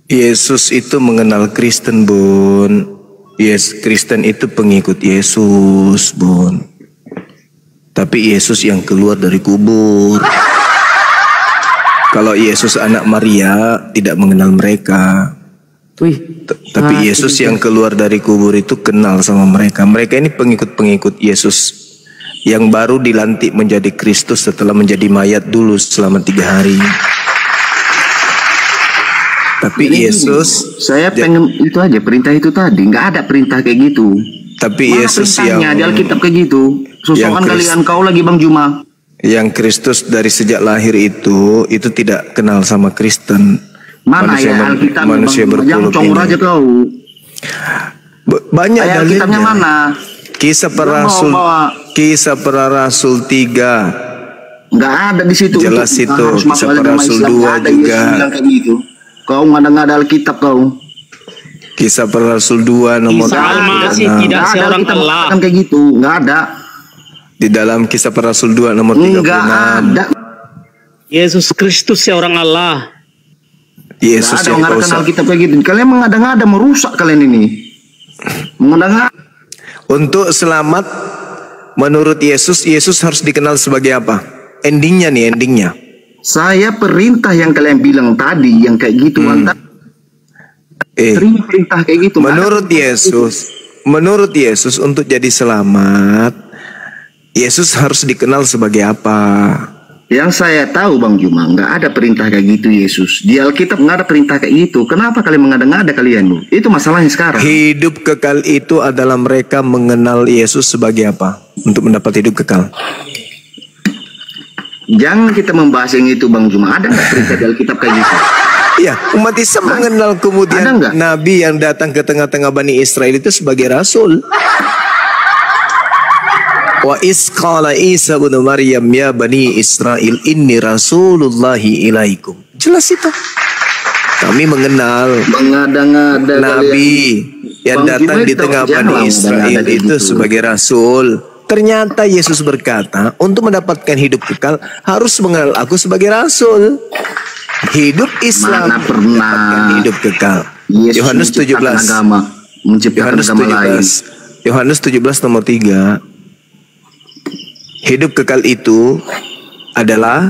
Yesus itu mengenal Kristen, Bun. Yes, Kristen itu pengikut Yesus, Bun. Tapi Yesus yang keluar dari kubur. Kalau Yesus anak Maria tidak mengenal mereka. Tapi Yesus yang keluar dari kubur itu kenal sama mereka. Mereka ini pengikut-pengikut Yesus yang baru dilantik menjadi Kristus setelah menjadi mayat dulu selama 3 hari. Tapi Jadi Yesus, saya pengen itu aja, perintah itu tadi nggak ada perintah kayak gitu. tapi Mana Yesus perintahnya di yang Alkitab kayak gitu? Sosokan kalian kau lagi Bang Juma. yang Kristus dari sejak lahir itu tidak kenal sama Kristen. Mana Manusia ya Alkitab manusia Bang Juma? Jangan berpuluh congor ini. aja kau. Banyak Ayat dalilnya. Alkitabnya mana? Kisah para Rasul, Kisah para Rasul 3. Nggak ada di situ. Jelas untuk itu, harus masuk Kisah para agama Rasul Islam. 2 Nggak ada juga. Yesus bilang kayak gitu. Kau ngada-ngada Alkitab kau. Kisah para Rasul 2 nomor Isa Al-Masih 6. tidak Nggak ada seorang Alkitab Allah. mengatakan kayak gitu. Nggak ada. Di dalam Kisah para Rasul 2 nomor 36. Nggak ada. Yesus Kristus seorang Allah. Yesus Nggak ada yang mengatakan kausa. Alkitab kayak gitu. Kalian mengada-ngada merusak kalian ini. Mengada-ngada. Untuk selamat menurut Yesus, Yesus harus dikenal sebagai apa? Endingnya nih, endingnya. Saya perintah yang kalian bilang tadi yang kayak gitu. Terima perintah kayak gitu. Menurut Yesus untuk jadi selamat, Yesus harus dikenal sebagai apa? Yang saya tahu Bang Juma, nggak ada perintah kayak gitu Yesus. Di Alkitab nggak ada perintah kayak gitu. Kenapa kalian mengada-ngada kalian lu? Itu masalahnya sekarang. Hidup kekal itu adalah mereka mengenal Yesus sebagai apa? Untuk mendapat hidup kekal. Jangan kita membahas yang itu Bang Juma. Ada nggak perintah di Alkitab kayak gitu? Iya, umat Islam mengenal kemudian Ada nggak? Nabi yang datang ke tengah-tengah Bani Israel itu sebagai Rasul. Wa isqala Isa bin Maryam ya Bani Israel inni Rasulullahi ilaikum. Jelas itu. Kami mengenal Mengada-ngada Nabi yang Bang datang Juma di itu tengah jangan Bani mengada-ngada Israel kayak itu gitu. sebagai Rasul. Ternyata Yesus berkata, untuk mendapatkan hidup kekal harus mengenal aku sebagai Rasul. Hidup Islam Mana pernah mendapatkan hidup kekal. Yesus Yohanes menciptakan 17. agama, menciptakan Yohanes agama lain. 17. Yohanes 17 nomor 3. Hidup kekal itu adalah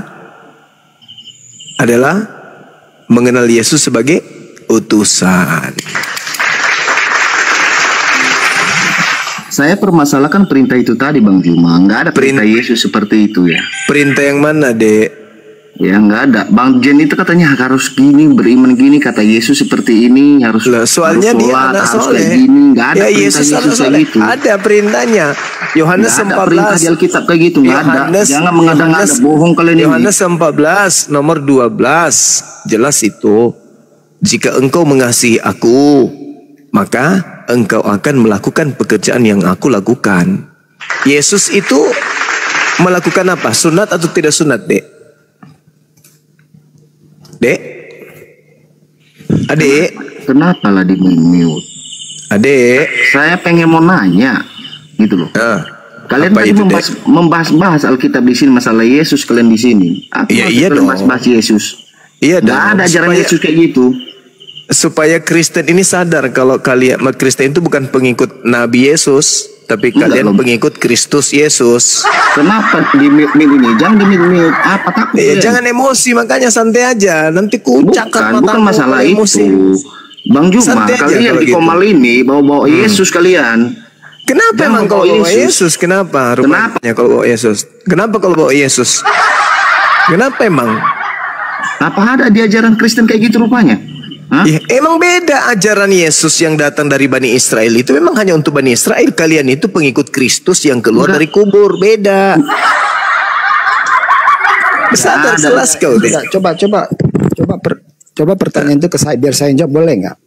mengenal Yesus sebagai utusan. Saya permasalahkan perintah itu tadi Bang Juma. Nggak ada perintah Yesus seperti itu ya. Perintah yang mana, Dek? Ya nggak ada. Bang Jen itu katanya harus gini, beriman gini. Kata Yesus seperti ini, harus Lah, soalnya harus dia sholat, anak harus soleh. kayak gini. Nggak ada Ya, perintah Yesus Yesus anak kayak soleh. gitu. Ada perintahnya. Yohanes Nggak ada perintah di 14. Alkitab kayak gitu. Nggak ada. Jangan mengada-ngada, bohong kalian ini. Yohanes 14 nomor 12. Jelas itu. Jika engkau mengasihi aku, maka engkau akan melakukan pekerjaan yang aku lakukan. Yesus itu melakukan apa? Sunat atau tidak sunat, Dek? Dek? Adik? Kenapa lah di mute? Adik? Saya pengen mau nanya, gitu loh. Kalian apa tadi itu, Dek? membahas Alkitab di sini masalah Yesus kalian di sini. Apa Iya, maksud iya kalian dong. bahas Yesus? Iya Nggak dong. ada ajaran Yesus kayak gitu. Supaya Kristen ini sadar kalau kalian Kristen itu bukan pengikut Nabi Yesus, tapi Enggak, kalian Om. pengikut Kristus Yesus. Kenapa di mute ini? Jangan di mute. Apa takut? Ya, kalian? jangan emosi, makanya santai aja. Nanti kucakkan Bukan masalah itu. Bang Juma, Santai aja kalian kalau di gitu. Komal ini bawa-bawa Yesus kalian. Kenapa Jangan emang kalau bawa bawa Yesus. Yesus? Kenapa? Kenapa? Rupanya kalau bawa Yesus. Kenapa kalau bawa Yesus? Kenapa emang? Apa ada di ajaran Kristen kayak gitu rupanya? Hah? Ya, emang beda ajaran Yesus yang datang dari Bani Israel itu memang hanya untuk Bani Israel. Kalian itu pengikut Kristus yang keluar Enggak. dari kubur. Beda. Sadar ada. jelas kau deh. Enggak, coba pertanyaan itu ke saya biar saya jawab, boleh nggak?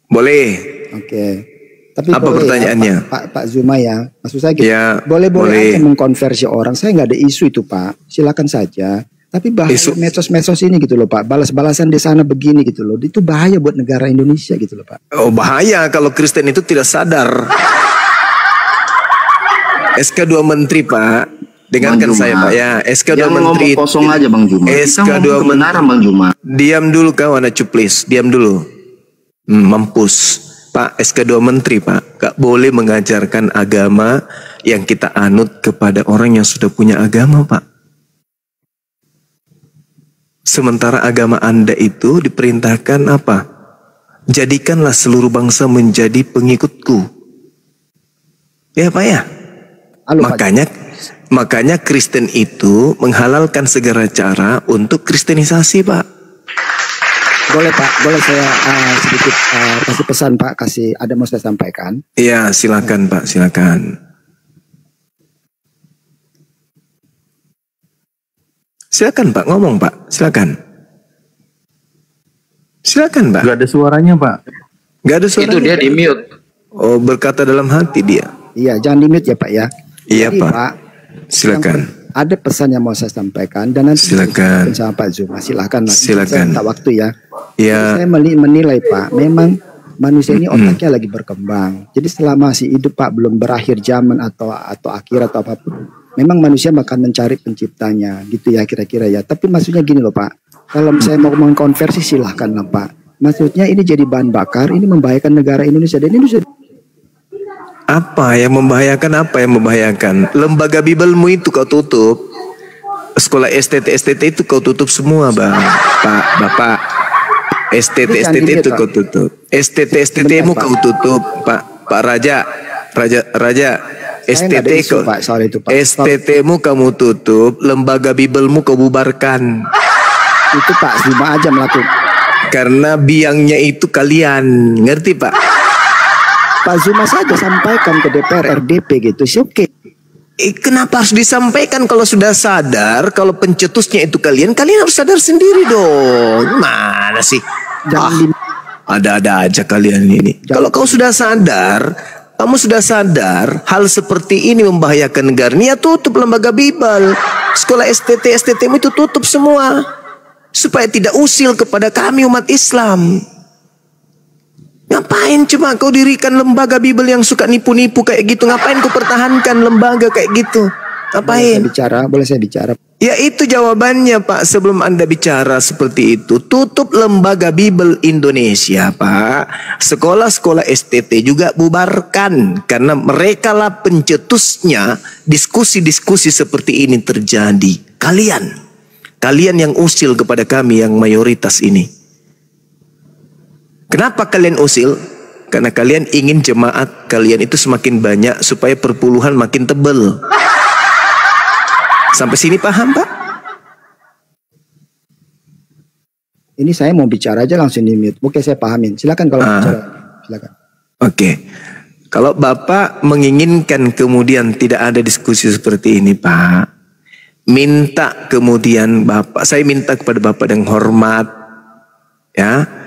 Boleh. Oke. Tapi Apa boleh pertanyaannya? Ya, Pak Zuma ya. Maksud saya gitu. Ya, boleh boleh. aja mengkonversi orang. Saya nggak ada isu itu Pak. Silakan saja. Tapi bahaya Isu- medsos ini gitu loh Pak. Balas-balasan di sana begini gitu loh. Itu bahaya buat negara Indonesia gitu loh Pak. Oh, bahaya kalau Kristen itu tidak sadar. SK2 Menteri Pak, dengarkan Bang Juma. saya Pak ya. SK2 Jangan Menteri. ngomong kosong aja Bang Juma. Kita SK2 ngomong kebenaran Bang Juma. Diam dulu kawan, cuplis. Diam dulu. Mampus. Pak, SK2 Menteri, Pak. Gak boleh mengajarkan agama yang kita anut kepada orang yang sudah punya agama, Pak. Sementara agama Anda itu diperintahkan apa? Jadikanlah seluruh bangsa menjadi pengikutku. Ya, Pak ya? Halo, Pak. Makanya Kristen itu menghalalkan segala cara untuk kristenisasi, Pak. Boleh Pak, boleh saya sedikit kasih pesan Pak, ada mau saya sampaikan. Iya, silakan Pak, silakan. Silakan Pak, ngomong Pak, silakan. Silakan Pak. Gak ada suaranya Pak. Gak ada suaranya. Itu dia di mute. Oh, berkata dalam hati dia. Iya, jangan di mute ya Pak ya. Iya Jadi, Pak. Silakan. Ada pesan yang mau saya sampaikan dan nanti silakan sama Pak Zuma. Silakan. Silakan. Saya minta waktu ya. Ya. Saya menilai Pak, memang manusia ini otaknya lagi berkembang. Jadi selama si hidup Pak belum berakhir zaman atau akhir atau apapun, memang manusia akan mencari penciptanya, gitu ya kira-kira ya. Tapi maksudnya gini loh Pak, kalau saya mau mengkonversi silahkan lah Pak. Maksudnya ini jadi bahan bakar, ini membahayakan negara Indonesia dan Indonesia. Apa yang membahayakan? Apa yang membahayakan? Lembaga Bibelmu itu kau tutup. Sekolah STT itu kau tutup semua, Bang. Pak, Bapak. STT itu kau tutup. STT-mu kau tutup, Pak. Pak Raja. STT-mu kamu tutup, lembaga Bibelmu kau bubarkan. Itu Pak Zuma aja melakukan. Karena biangnya itu kalian, ngerti Pak? Pak Zuma saja sampaikan ke DPR RDP gitu sih, oke. Kenapa harus disampaikan kalau sudah sadar kalau pencetusnya itu kalian harus sadar sendiri dong. Mana sih? Ada-ada aja kalian ini. Kalau kau sudah sadar, kamu sudah sadar hal seperti ini membahayakan negara, ya tutup lembaga Bibel. Sekolah STT-mu itu tutup semua supaya tidak usil kepada kami umat Islam. Ngapain cuma kau dirikan lembaga Bibel yang suka nipu-nipu kayak gitu? Ngapain kau pertahankan lembaga kayak gitu? Ngapain? Boleh saya bicara? Ya itu jawabannya Pak. Sebelum Anda bicara seperti itu, tutup lembaga Bibel Indonesia Pak. Sekolah-sekolah STT juga bubarkan. Karena mereka lah pencetusnya diskusi-diskusi seperti ini terjadi. Kalian yang usil kepada kami yang mayoritas ini. Kenapa kalian usil? Karena kalian ingin jemaat kalian itu semakin banyak supaya perpuluhan makin tebal. Sampai sini paham Pak? Ini saya mau bicara aja langsung di mute. Oke, saya pahamin. Silakan kalau bicara. Silakan. Oke. Kalau Bapak menginginkan kemudian tidak ada diskusi seperti ini Pak, minta kemudian saya minta kepada Bapak dengan hormat ya.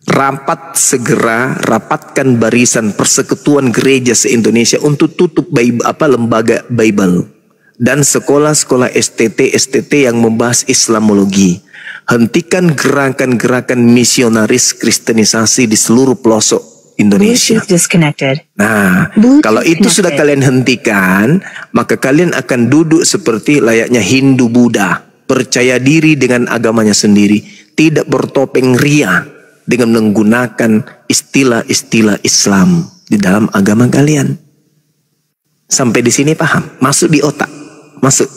Rapatkan barisan persekutuan gereja se-Indonesia untuk tutup lembaga Bible dan sekolah-sekolah STT yang membahas Islamologi. Hentikan gerakan-gerakan misionaris kristenisasi di seluruh pelosok Indonesia. Nah, kalau itu sudah kalian hentikan, maka kalian akan duduk seperti layaknya Hindu Buddha, percaya diri dengan agamanya sendiri, tidak bertopeng ria dengan menggunakan istilah-istilah Islam di dalam agama kalian. Sampai di sini paham? Masuk di otak? Masuk?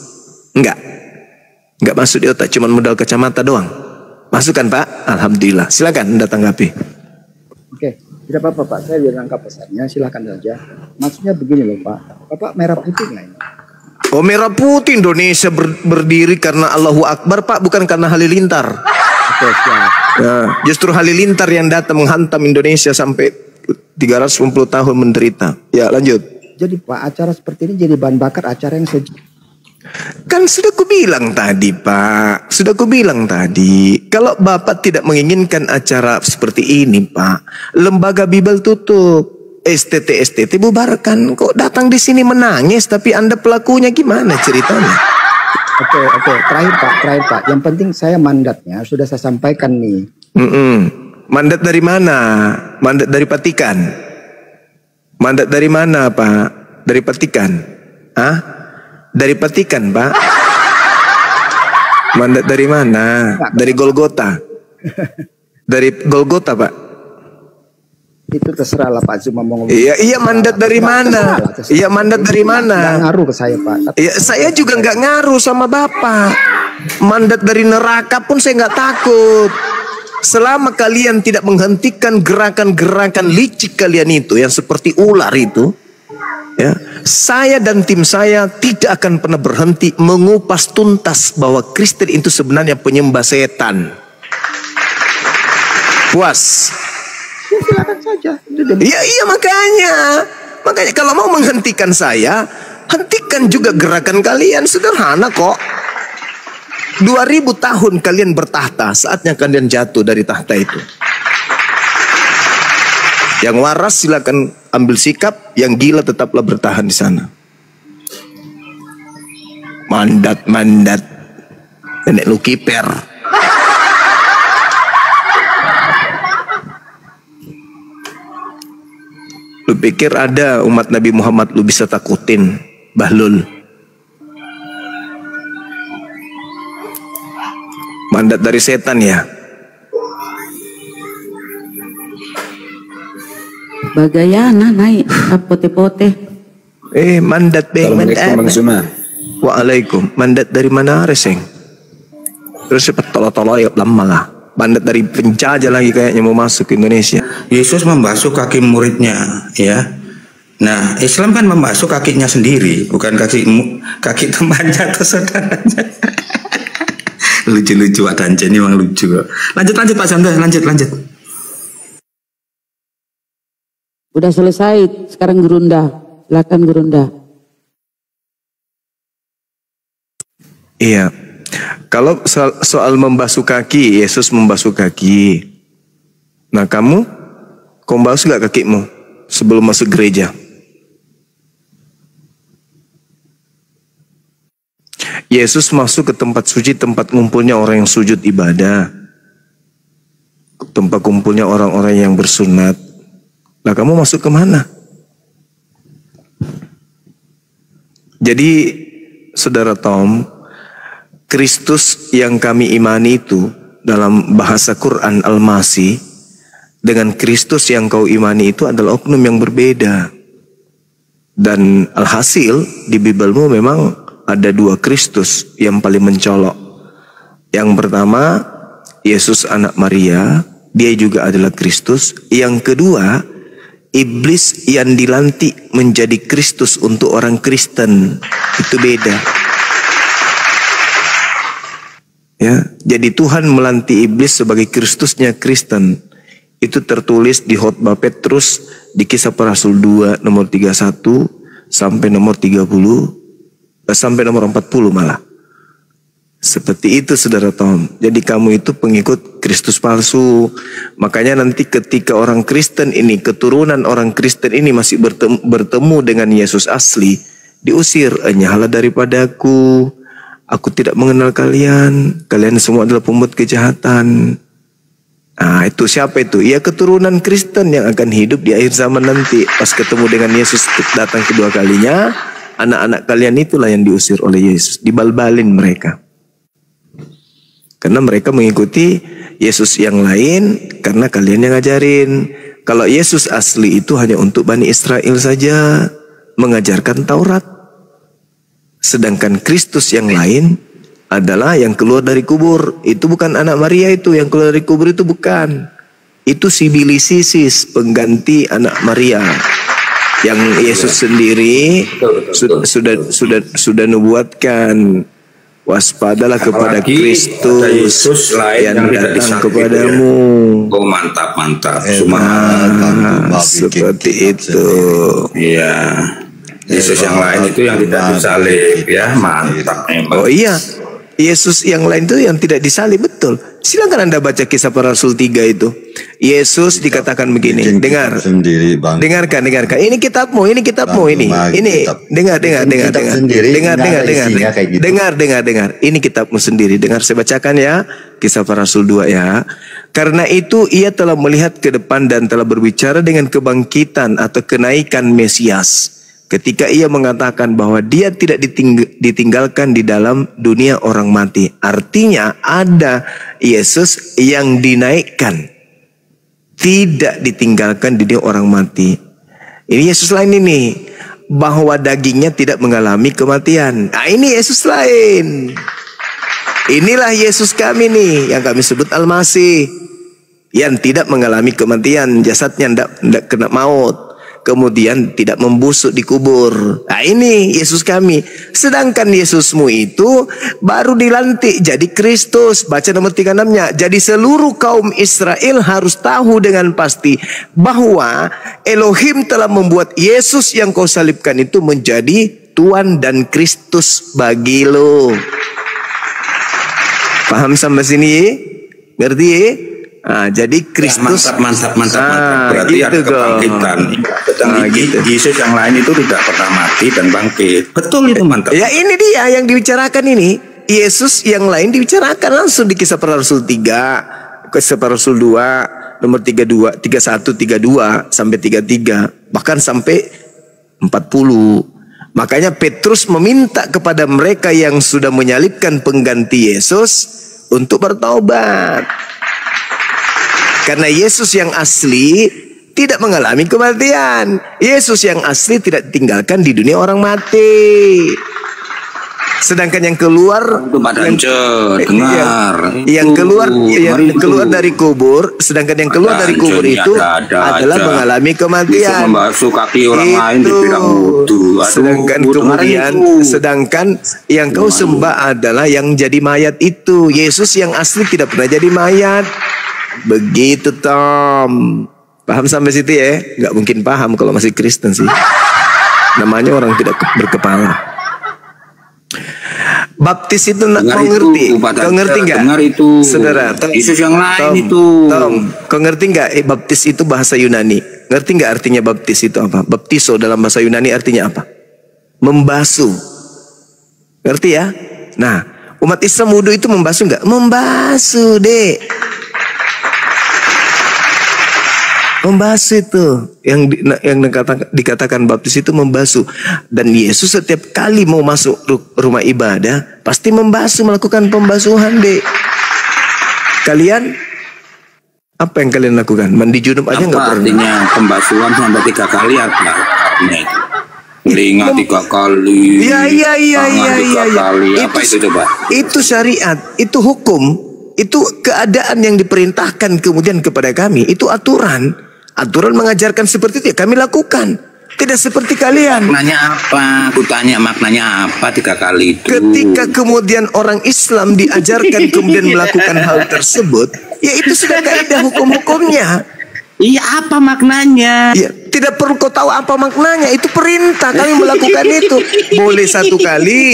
Enggak masuk di otak, cuman modal kacamata doang. Masuk kan Pak? Alhamdulillah. Silakan Anda tanggapi. Oke, tidak apa-apa Pak. Saya biar nangkap pesannya, silakan saja. Maksudnya begini loh Pak. Bapak merah putih nggak ini? Oh, merah putih Indonesia berdiri karena Allahu Akbar Pak, bukan karena Halilintar. Ya, justru Halilintar yang datang menghantam Indonesia sampai 350 tahun menderita. Ya, lanjut. Jadi Pak, acara seperti ini jadi bahan bakar acara yang kan sudah kubilang tadi Pak. Sudah kubilang tadi. Kalau Bapak tidak menginginkan acara seperti ini Pak, lembaga Bibel tutup. STT bubarkan. Kok datang di sini menangis tapi Anda pelakunya gimana ceritanya? Oke. Terakhir Pak. Yang penting saya mandatnya sudah saya sampaikan nih. Mandat dari mana? Mandat dari Vatikan. Mandat dari mana Pak? Dari Vatikan? Dari Vatikan Pak? Mandat dari mana? Dari Golgota. Dari Golgota Pak? Itu terserahlah Pak Zuma mau ngomong. Iya mandat dari mana? Iya mandat dari mana? Nggak ngaruh ke saya Pak. Iya, saya juga nggak ngaruh sama Bapak. Mandat dari neraka pun saya nggak takut. Selama kalian tidak menghentikan gerakan-gerakan licik kalian itu yang seperti ular itu, ya, saya dan tim saya tidak akan pernah berhenti mengupas tuntas bahwa Kristen itu sebenarnya penyembah setan. Puas? Ya, silakan saja. Iya makanya kalau mau menghentikan saya, hentikan juga gerakan kalian, sederhana kok. 2000 tahun kalian bertahta, saatnya kalian jatuh dari tahta itu. Yang waras silakan ambil sikap, yang gila tetaplah bertahan di sana. Mandat nenek lu kiper. Lu pikir ada umat Nabi Muhammad lu bisa takutin, Bahlul? Mandat dari setan ya. Bagayana naik pote-pote. Mandat beng mandat. Waalaikum. Mandat dari mana reseng? Terus cepat tolo-tolo ya lama lah. Mandat dari penjajah lagi kayaknya mau masuk ke Indonesia. Yesus membasuh kaki muridnya, ya. Nah, Islam kan membasuh kakinya sendiri, bukan kaki temannya atau saudaranya. Lucu-lucu Pak Dance ini memang lucu. Lanjut Pak Santo, lanjut. Udah selesai, sekarang gerunda. Silakan gerunda. Iya. Kalau soal membasuh kaki, Yesus membasuh kaki. Nah kamu basuh gak kakimu sebelum masuk gereja? Yesus masuk ke tempat suci, tempat ngumpulnya orang yang sujud ibadah, tempat kumpulnya orang-orang yang bersunat. Nah kamu masuk ke mana? Jadi saudara Tom, Kristus yang kami imani itu dalam bahasa Quran Al-Masih dengan Kristus yang kau imani itu adalah oknum yang berbeda. Dan alhasil di Bibelmu memang ada dua Kristus yang paling mencolok. Yang pertama Yesus anak Maria, dia juga adalah Kristus. Yang kedua iblis yang dilantik menjadi Kristus untuk orang Kristen, itu beda. Ya, jadi Tuhan melantik iblis sebagai Kristusnya Kristen. Itu tertulis di khotbah Petrus di Kisah Para Rasul 2 nomor 31 sampai nomor 30 sampai nomor 40 malah. Seperti itu saudara Tom. Jadi kamu itu pengikut Kristus palsu. Makanya nanti ketika orang Kristen ini, keturunan orang Kristen ini masih bertemu dengan Yesus asli, diusir, "Nyala daripadaku. Aku tidak mengenal kalian. Kalian semua adalah pembuat kejahatan." Nah itu siapa itu? Ya keturunan Kristen yang akan hidup di akhir zaman nanti. Pas ketemu dengan Yesus datang kedua kalinya, anak-anak kalian itulah yang diusir oleh Yesus. Dibalbalin mereka. Karena mereka mengikuti Yesus yang lain karena kalian yang ngajarin. Kalau Yesus asli itu hanya untuk Bani Israel saja, mengajarkan Taurat. Sedangkan Kristus yang lain adalah yang keluar dari kubur. Itu bukan anak Maria itu, yang keluar dari kubur itu bukan. Itu Sibilisisis, pengganti anak Maria. Yang Yesus sendiri sudah nubuatkan, waspadalah kepada Kristus yang datang kepadamu. Oh mantap. Seperti itu. Iya. Yesus yang lain itu yang tidak disalib, ya mantap memang. Oh iya, Yesus yang lain itu yang tidak disalib, betul. Silakan Anda baca Kisah Para Rasul 3 itu. Yesus dikatakan begini, dengarkan. Ini kitabmu, ini. Dengar. Ini kitabmu sendiri. Dengar, saya bacakan ya. Kisah Para Rasul 2 ya. Karena itu ia telah melihat ke depan dan telah berbicara dengan kebangkitan atau kenaikan Mesias. Ketika ia mengatakan bahwa dia tidak ditinggalkan di dalam dunia orang mati. Artinya ada Yesus yang dinaikkan. tidak ditinggalkan di dunia orang mati. Ini Yesus lain ini, bahwa dagingnya tidak mengalami kematian. Nah, ini Yesus lain. Inilah Yesus kami nih, yang kami sebut Al-Masih, yang tidak mengalami kematian, jasadnya tidak kena maut, kemudian tidak membusuk di kubur. Nah, ini Yesus kami. Sedangkan Yesusmu itu baru dilantik jadi Kristus. Baca nomor 36-nya. Jadi seluruh kaum Israel harus tahu dengan pasti bahwa Elohim telah membuat Yesus yang kau salibkan itu menjadi Tuhan dan Kristus bagi lo. Paham sampai sini? Ngerti? Jadi Kristus mantap. Berarti gitu ada kebangkitan. Gitu. Yesus yang lain itu tidak pernah mati dan bangkit. Betul itu, mantap. Ya, ini dia yang dibicarakan ini. Yesus yang lain dibicarakan langsung di Kisah Para Rasul 3, Kisah Para Rasul 2, nomor 32, 31, 32 sampai 33, bahkan sampai 40. Makanya Petrus meminta kepada mereka yang sudah menyalibkan pengganti Yesus untuk bertobat. Karena Yesus yang asli tidak mengalami kematian. Yesus yang asli tidak ditinggalkan di dunia orang mati. Sedangkan yang keluar, yang keluar dari kubur, sedangkan yang keluar dari kubur itu adalah mengalami kematian. Membasuh kaki orang lain dibilang wudu. Sedangkan yang kau sembah adalah yang jadi mayat itu. Yesus yang asli tidak pernah jadi mayat. Begitu, Tom. Paham sampai situ ya? Nggak mungkin paham kalau masih Kristen sih. Namanya orang tidak berkepala. Baptis itu nak kau ngerti? Kau ngerti nggak? Dengar itu. Saudara, Yesus yang lain itu. Tom, kau ngerti nggak? Baptis itu bahasa Yunani. Ngerti nggak artinya baptis itu apa? Baptiso dalam bahasa Yunani artinya apa? Membasuh. Ngerti ya? Nah, umat Islam wudhu itu membasuh nggak? Membasuh, Dek. Membasuh itu yang dikatakan baptis itu membasuh. Dan Yesus setiap kali mau masuk rumah ibadah pasti membasuh, melakukan pembasuhan, Dek. Kalian apa yang kalian lakukan? Mandi junub aja nggak pernah? Artinya pembasuhan sampai 3 kali apa artinya itu? Telinga 3 kali. Iya. Apa itu coba? Itu syariat, itu hukum, itu keadaan yang diperintahkan kemudian kepada kami. Itu aturan. Aturan mengajarkan seperti itu ya kami lakukan. Tidak seperti kalian. Maknanya apa? Aku tanya maknanya apa 3 kali itu. Ketika kemudian orang Islam diajarkan kemudian melakukan hal tersebut, ya itu sudah kaidah hukum-hukumnya. Iya, apa maknanya? Ya, tidak perlu kau tahu apa maknanya. Itu perintah kami melakukan itu. Boleh 1 kali,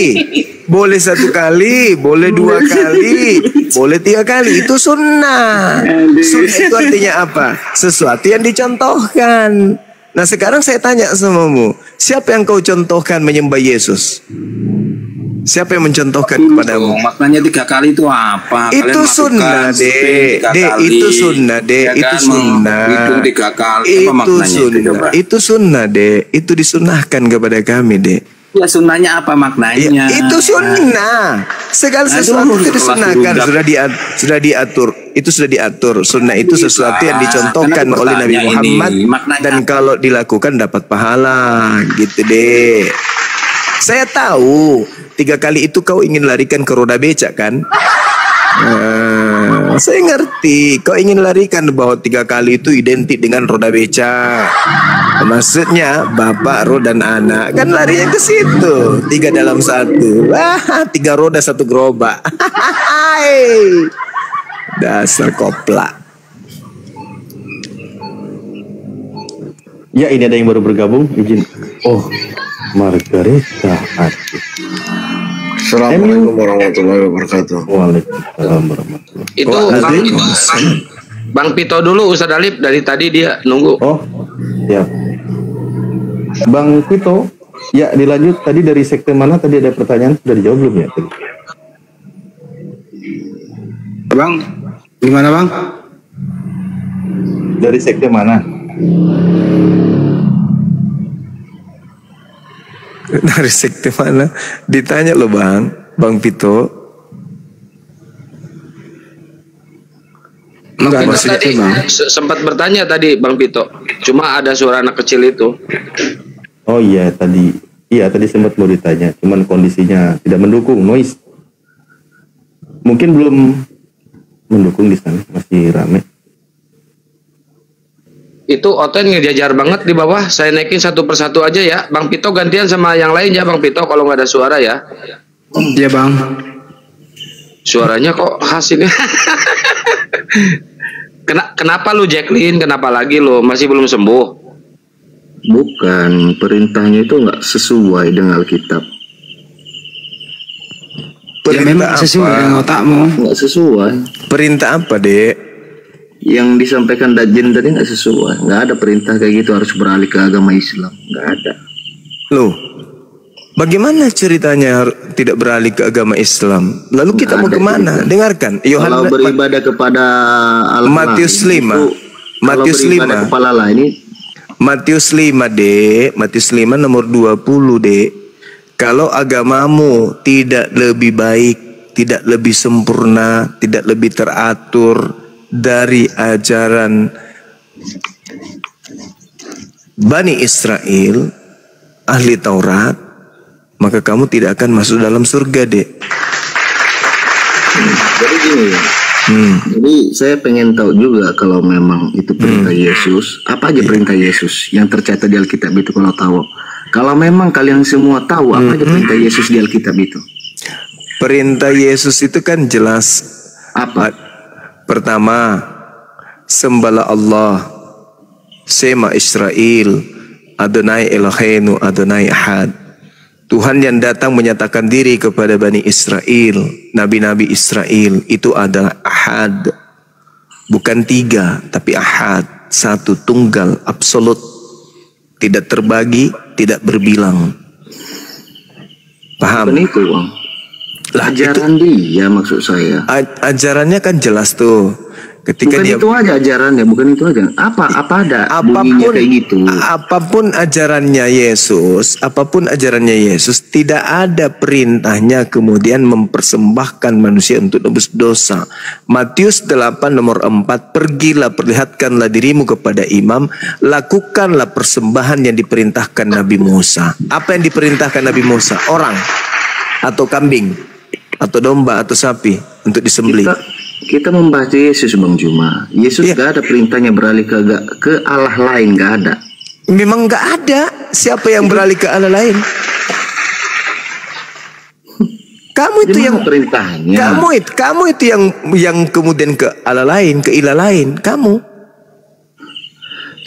boleh 1 kali, boleh 2 kali, boleh 3 kali. Itu sunnah. Sunnah itu artinya apa? Sesuatu yang dicontohkan. Nah, sekarang saya tanya samamu, siapa yang kau contohkan menyembah Yesus? Siapa yang mencontohkan kepadamu? Maknanya 3 kali itu apa? Itu sunnah, Dek. Itu sunnah, Dek. Itu sunnah. Itu 3 kali. Itu apa maknanya sunnah. Itu sunnah, Dek. Itu disunahkan kepada kami, Dek. Ya, sunnahnya apa maknanya? Ya, itu sunnah. Segala sesuatu itu disunahkan, sudah diatur. Itu sudah diatur. Sunnah itu sesuatu yang dicontohkan oleh Nabi Muhammad dan kalau dilakukan dapat pahala, gitu, Dek. Saya tahu 3 kali itu kau ingin larikan ke roda becak kan? Saya ngerti kau ingin larikan bahwa 3 kali itu identik dengan roda becak. Maksudnya bapak, roh dan anak kan larinya ke situ. 3 dalam 1. 3 roda 1 gerobak. Dasar koplak. Ya, ini ada yang baru bergabung. Izin. Oh, Margarita Artis. Assalamualaikum warahmatullahi wabarakatuh. Waalaikumsalam warahmatullahi Itu Bang Pito dulu, Ustaz Alif dari tadi dia nunggu. Oh, ya. Bang Pito, ya dilanjut tadi dari sekte mana? Tadi ada pertanyaan sudah dijawab belum ya? Bang, gimana Bang? Dari sekte mana? Dari sekte mana? Ditanya loh Bang Pito. Bang Enggak, Pito maksudnya tadi sempat bertanya tadi Bang Pito. Cuma ada suara anak kecil itu. Oh iya tadi. Iya tadi sempat mau ditanya. Cuman kondisinya tidak mendukung, noise. Mungkin belum mendukung di sana, masih rame. Itu Oten ngejajar banget di bawah. Saya naikin satu persatu aja ya. Bang Pito gantian sama yang lain ya Bang Pito kalau nggak ada suara ya. Iya bang. Suaranya kok khas ini. Kenapa lu Jacqueline? Kenapa lagi lu? Masih belum sembuh? Bukan, perintahnya itu nggak sesuai dengan Alkitab. Ya memang sesuai dengan otakmu. Nggak sesuai. Perintah apa, Dek? Yang disampaikan Dajen tadi nggak sesuai. Nggak ada perintah kayak gitu harus beralih ke agama Islam. Nggak ada. Loh, bagaimana ceritanya tidak beralih ke agama Islam? Lalu kita mau kemana? cerita. Dengarkan. Kalau beribadah kepada Allah, Matius 5. Matius 5. Kepala lah ini. Matius 5, Dek. Matius 5 nomor 20, Dek. Kalau agamamu tidak lebih baik, tidak lebih sempurna, tidak lebih teratur dari ajaran Bani Israel, ahli Taurat, maka kamu tidak akan masuk dalam surga, Dek. Jadi gini ya. Jadi saya pengen tahu juga kalau memang itu perintah Yesus, apa aja perintah Yesus yang tercatat di Alkitab itu kalau tahu. Kalau memang kalian semua tahu apa aja perintah Yesus di Alkitab itu. Perintah Yesus itu kan jelas. Apa? Pertama, sembahlah Allah, Sema Israel, Adonai Eloheinu, Adonai Ahad. Tuhan yang datang menyatakan diri kepada Bani Israel, nabi-nabi Israel itu adalah Ahad. Bukan 3, tapi Ahad, satu, tunggal, absolut. Tidak terbagi, tidak berbilang. Paham? Bukan itu, Bang. Lah, ajaran dia maksud saya. Ajarannya kan jelas tuh. Ketika bukan dia itu aja ajarannya, bukan itu aja. Apa ada bunyinya kayak gitu. Apapun ajarannya Yesus, tidak ada perintahnya kemudian mempersembahkan manusia untuk nebus dosa. Matius 8 nomor 4, pergilah perlihatkanlah dirimu kepada imam, lakukanlah persembahan yang diperintahkan Nabi Musa. Apa yang diperintahkan Nabi Musa? Orang atau kambing atau domba atau sapi untuk disembelih. Kita membahas Yesus, Bang Juma. Yesus gak ada perintahnya beralih ke Allah lain, gak ada. Memang gak ada. Siapa yang beralih ke Allah lain? Kamu itu yang perintahnya. Kamu itu yang kemudian ke Allah lain, ke ilah lain. Kamu.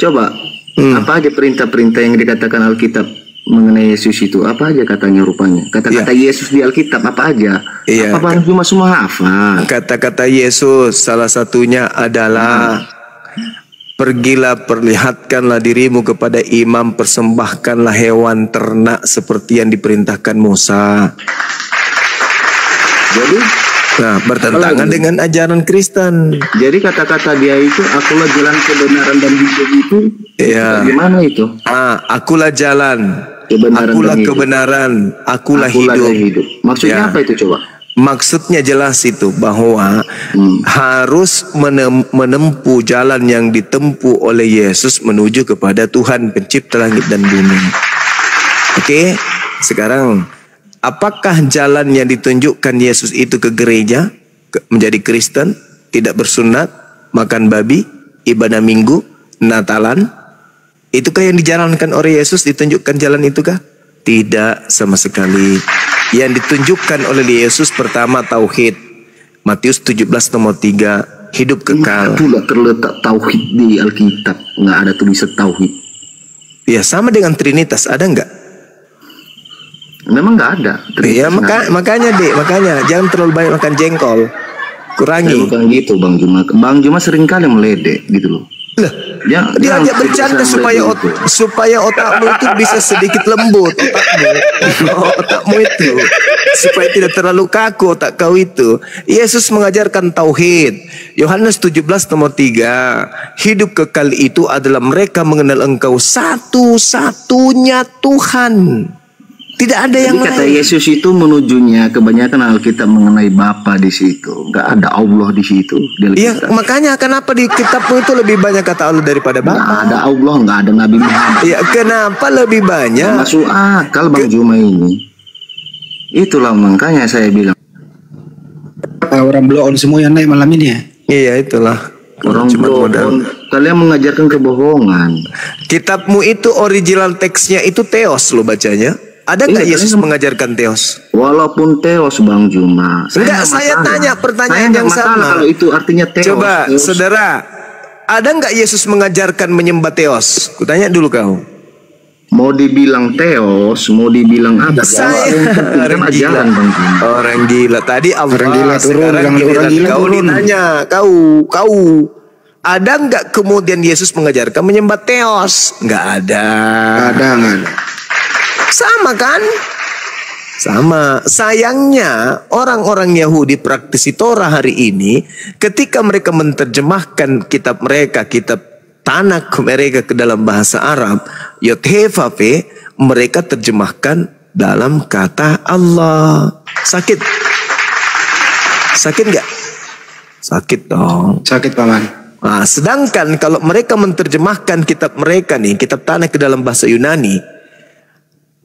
Coba apa aja perintah-perintah yang dikatakan Alkitab mengenai Yesus itu, apa aja katanya rupanya? Kata-kata Yesus di Alkitab apa aja? Apa Bang Juma semua hafal? Kata-kata Yesus salah satunya adalah pergilah perlihatkanlah dirimu kepada imam, persembahkanlah hewan ternak seperti yang diperintahkan Musa. Jadi bertentangan dengan ajaran Kristen. Jadi kata-kata dia itu, akulah jalan kebenaran dan hidup itu, gimana itu? Akulah jalan, kebenaran kebenaran, akulah hidup. Maksudnya apa itu coba? Maksudnya jelas itu bahwa harus menempuh jalan yang ditempuh oleh Yesus menuju kepada Tuhan pencipta langit dan bumi. Oke, sekarang apakah jalan yang ditunjukkan Yesus itu ke gereja, menjadi Kristen, tidak bersunat, makan babi, ibadah minggu, Natalan? Itukah yang dijalankan oleh Yesus, ditunjukkan jalan itukah? Tidak sama sekali. Yang ditunjukkan oleh Yesus pertama tauhid. Matius 17 nomor 3, hidup kekal. Tidak terletak tauhid di Alkitab, nggak ada tulisan tauhid. Ya sama dengan Trinitas, ada nggak? Memang nggak ada. Ya makanya jangan terlalu banyak makan jengkol, kurangi. Bukan gitu Bang Juma. Bang Juma sering kali meledek gitu loh. Lah, dia ajak bercanda supaya otakmu itu bisa sedikit lembut, otakmu itu supaya tidak terlalu kaku otak kau itu. Yesus mengajarkan tauhid. Yohanes 17 nomor 3, hidup kekal itu adalah mereka mengenal Engkau satu-satunya Tuhan. Tidak ada yang Jadi kata lain. Yesus itu menujunya kebanyakan Alkitab mengenai Bapa di situ. Nggak ada Allah di situ. Di Iya, Alkitab. makanya kenapa di kitabmu itu lebih banyak kata Allah daripada Nggak Bapa? ada Allah, nggak ada Nabi Muhammad. Ya, kenapa lebih Nggak banyak? masuk akal Bang Juma ini. Itulah makanya saya bilang Orang blow on semua yang naik malam ini ya. Iya, itulah. orang Cuma modal. bohong. Kalian mengajarkan kebohongan. Kitabmu itu original teksnya itu teos lo bacanya. Ada nggak Iya, Yesus kalian- mengajarkan teos? Walaupun teos Bang Juma. Enggak, nggak saya masalah. tanya pertanyaan Saya nggak yang masalah sama. kalau itu artinya teos. Coba, Teos. saudara, ada nggak Yesus mengajarkan menyembah teos? Kutanya dulu kau. Mau dibilang teos, mau dibilang apa? Saya Kan ajaran Bang Juma. orang gila tadi Allah. Orang gila turun, sekarang orang giliran gila kau turun. ditanya, kau ada nggak kemudian Yesus mengajarkan menyembah teos? Nggak ada. Nggak ada. Sama kan? Sama. Sayangnya orang-orang Yahudi praktisi Torah hari ini ketika mereka menerjemahkan kitab mereka, kitab Tanakh mereka ke dalam bahasa Arab, Yod-He-Vav-He, mereka terjemahkan dalam kata Allah. Sakit? Sakit nggak? Sakit dong. Sakit paman. Nah, sedangkan kalau mereka menerjemahkan kitab mereka nih, kitab Tanakh ke dalam bahasa Yunani,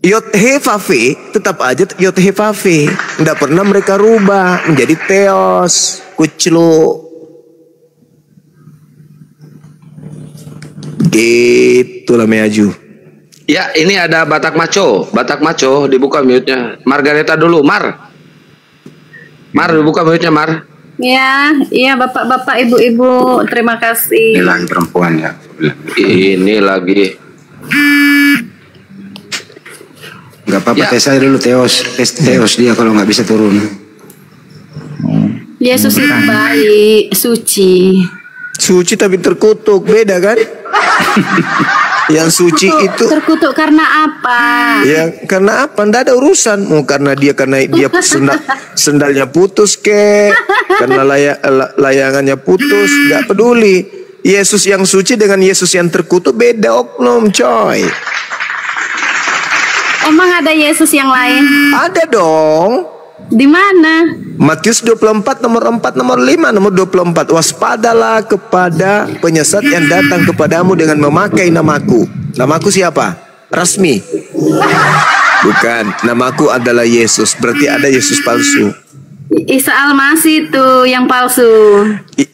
Yod-He-Vav-He tetap aja Yod-He-Vav-He. Tidak pernah mereka rubah menjadi Theos, Kuclo. Gitulah Meaju. Ya, ini ada Batak Maco. Batak Maco, dibuka mute-nya. Margareta dulu, Mar. Mar, dibuka mute-nya, Mar. Ya, iya bapak-bapak, ibu-ibu, terima kasih. Ini lagi perempuan ya. Ini lagi. Nggak apa-apa, Ya. tes aja dulu Teos dia kalau nggak bisa turun. Yesus itu baik, suci. Suci tapi terkutuk, beda kan? Yang suci itu Terkutuk karena apa? ya karena apa? Nggak ada urusan. Karena dia sendalnya putus karena layangannya putus, nggak peduli. Yesus yang suci dengan Yesus yang terkutuk beda oknum, coy. Emang ada Yesus yang lain? Ada dong. Di mana? Matius 24 nomor 4 nomor 5 nomor 24. Waspadalah kepada penyesat yang datang kepadamu dengan memakai namaku. Namaku siapa? Rasmi. Bukan, namaku adalah Yesus. Berarti ada Yesus palsu. Isa Al-Masih itu yang palsu.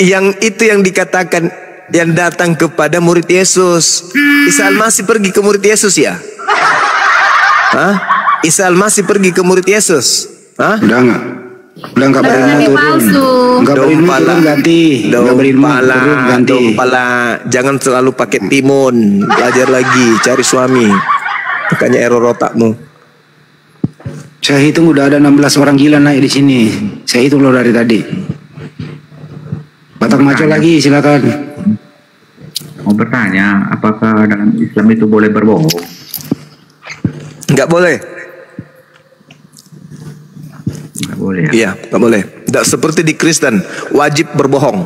Yang itu yang dikatakan yang datang kepada murid Yesus. Isa Al-Masih pergi ke murid Yesus ya? Hah? Isa Al-Masih pergi ke murid Yesus? Hah? Udah nggak berilmu Nabi turun. palsu. Nggak berilmu turun ganti. Nggak berilmu turun ganti. Dompala, jangan selalu pakai timun. Belajar lagi, cari suami. Makanya error otakmu. Saya hitung udah ada 16 orang gila naik di sini. Saya hitung loh dari tadi. Batak Maco lagi, silakan. Mau bertanya, apakah dalam Islam itu boleh berbohong? Nggak boleh. Nggak boleh ya? Iya, nggak boleh. Nggak seperti di Kristen, wajib berbohong.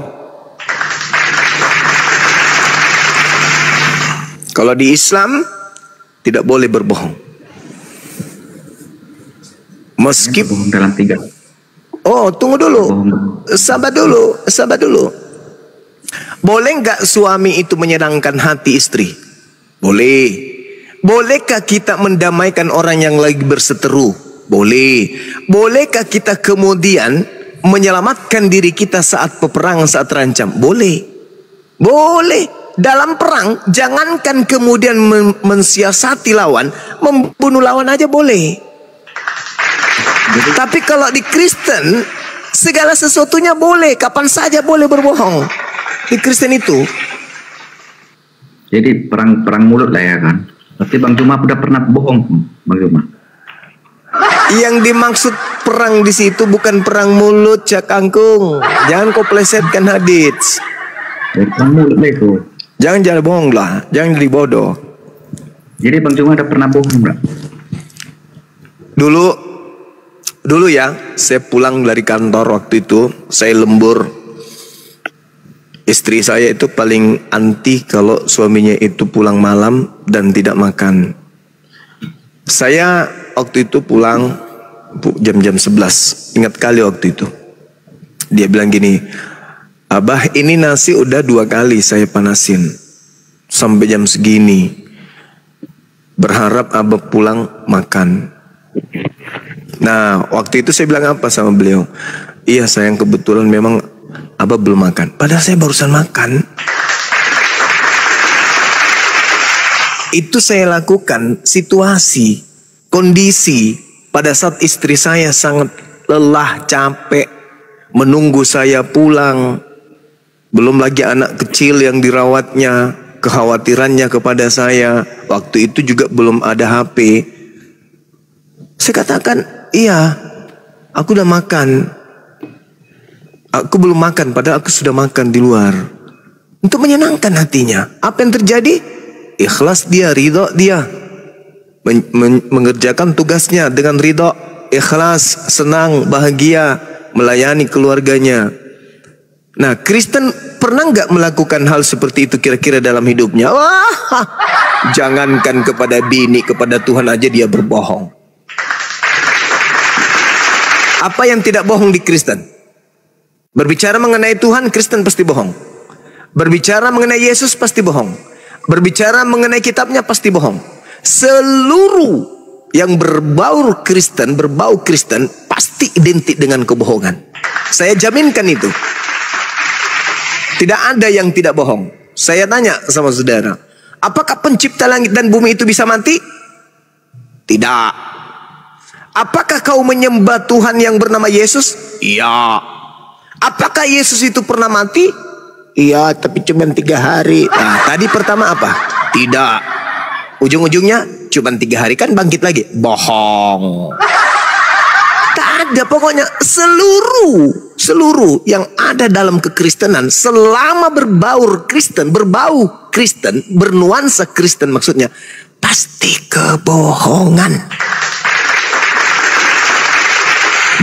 Kalau di Islam tidak boleh berbohong. Meskipun Bohong dalam 3. oh, tunggu dulu. Sabar dulu. Boleh nggak suami itu menyenangkan hati istri? Boleh. Bolehkah kita mendamaikan orang yang lagi berseteru? Boleh. Bolehkah kita kemudian menyelamatkan diri kita saat peperangan, saat terancam? Boleh. Boleh. Dalam perang, jangankan kemudian mensiasati lawan, membunuh lawan aja boleh. Tapi kalau di Kristen, segala sesuatunya boleh, kapan saja boleh berbohong. Di Kristen itu. Jadi perang mulut lah ya kan? Tapi Bang Juma udah pernah bohong, Bang Juma? Yang dimaksud perang di situ bukan perang mulut, Cak Kangkung. Jangan kau plesetkan hadits. Perang mulut lah itu. Jangan bohong lah, jangan jadi bodoh. Jadi Bang Juma udah pernah bohong nggak? Dulu ya, saya pulang dari kantor waktu itu, saya lembur. Istri saya itu paling anti kalau suaminya itu pulang malam dan tidak makan. Saya waktu itu pulang jam-jam 11. Ingat kali waktu itu. Dia bilang gini, Abah ini nasi udah 2 kali saya panasin. Sampai jam segini. Berharap Abah pulang makan. Nah waktu itu saya bilang apa sama beliau? Iya sayang, kebetulan memang Abah belum makan. Padahal saya barusan makan. Itu saya lakukan situasi, kondisi pada saat istri saya sangat lelah, capek, menunggu saya pulang. Belum lagi anak kecil yang dirawatnya, kekhawatirannya kepada saya. Waktu itu juga belum ada HP. Saya katakan, iya, aku udah makan. Aku belum makan, padahal aku sudah makan di luar. Untuk menyenangkan hatinya. Apa yang terjadi? Ikhlas dia, ridho dia. Mengerjakan tugasnya dengan ridho, ikhlas, senang, bahagia, melayani keluarganya. Nah, Kristen pernah nggak melakukan hal seperti itu kira-kira dalam hidupnya? Wah, jangankan kepada bini, kepada Tuhan aja dia berbohong. Apa yang tidak bohong di Kristen? Berbicara mengenai Tuhan, Kristen pasti bohong. Berbicara mengenai Yesus pasti bohong. Berbicara mengenai kitabnya pasti bohong. Seluruh yang berbau Kristen pasti identik dengan kebohongan. Saya jaminkan itu. Tidak ada yang tidak bohong. Saya tanya sama saudara, apakah pencipta langit dan bumi itu bisa mati? Tidak. Apakah kau menyembah Tuhan yang bernama Yesus? Iya. Apakah Yesus itu pernah mati? Iya, tapi cuma 3 hari. Nah, tadi pertama apa? Tidak. Ujung-ujungnya cuma 3 hari kan bangkit lagi. Bohong. Tak ada, pokoknya seluruh yang ada dalam kekristenan selama berbau Kristen, bernuansa Kristen maksudnya, pasti kebohongan.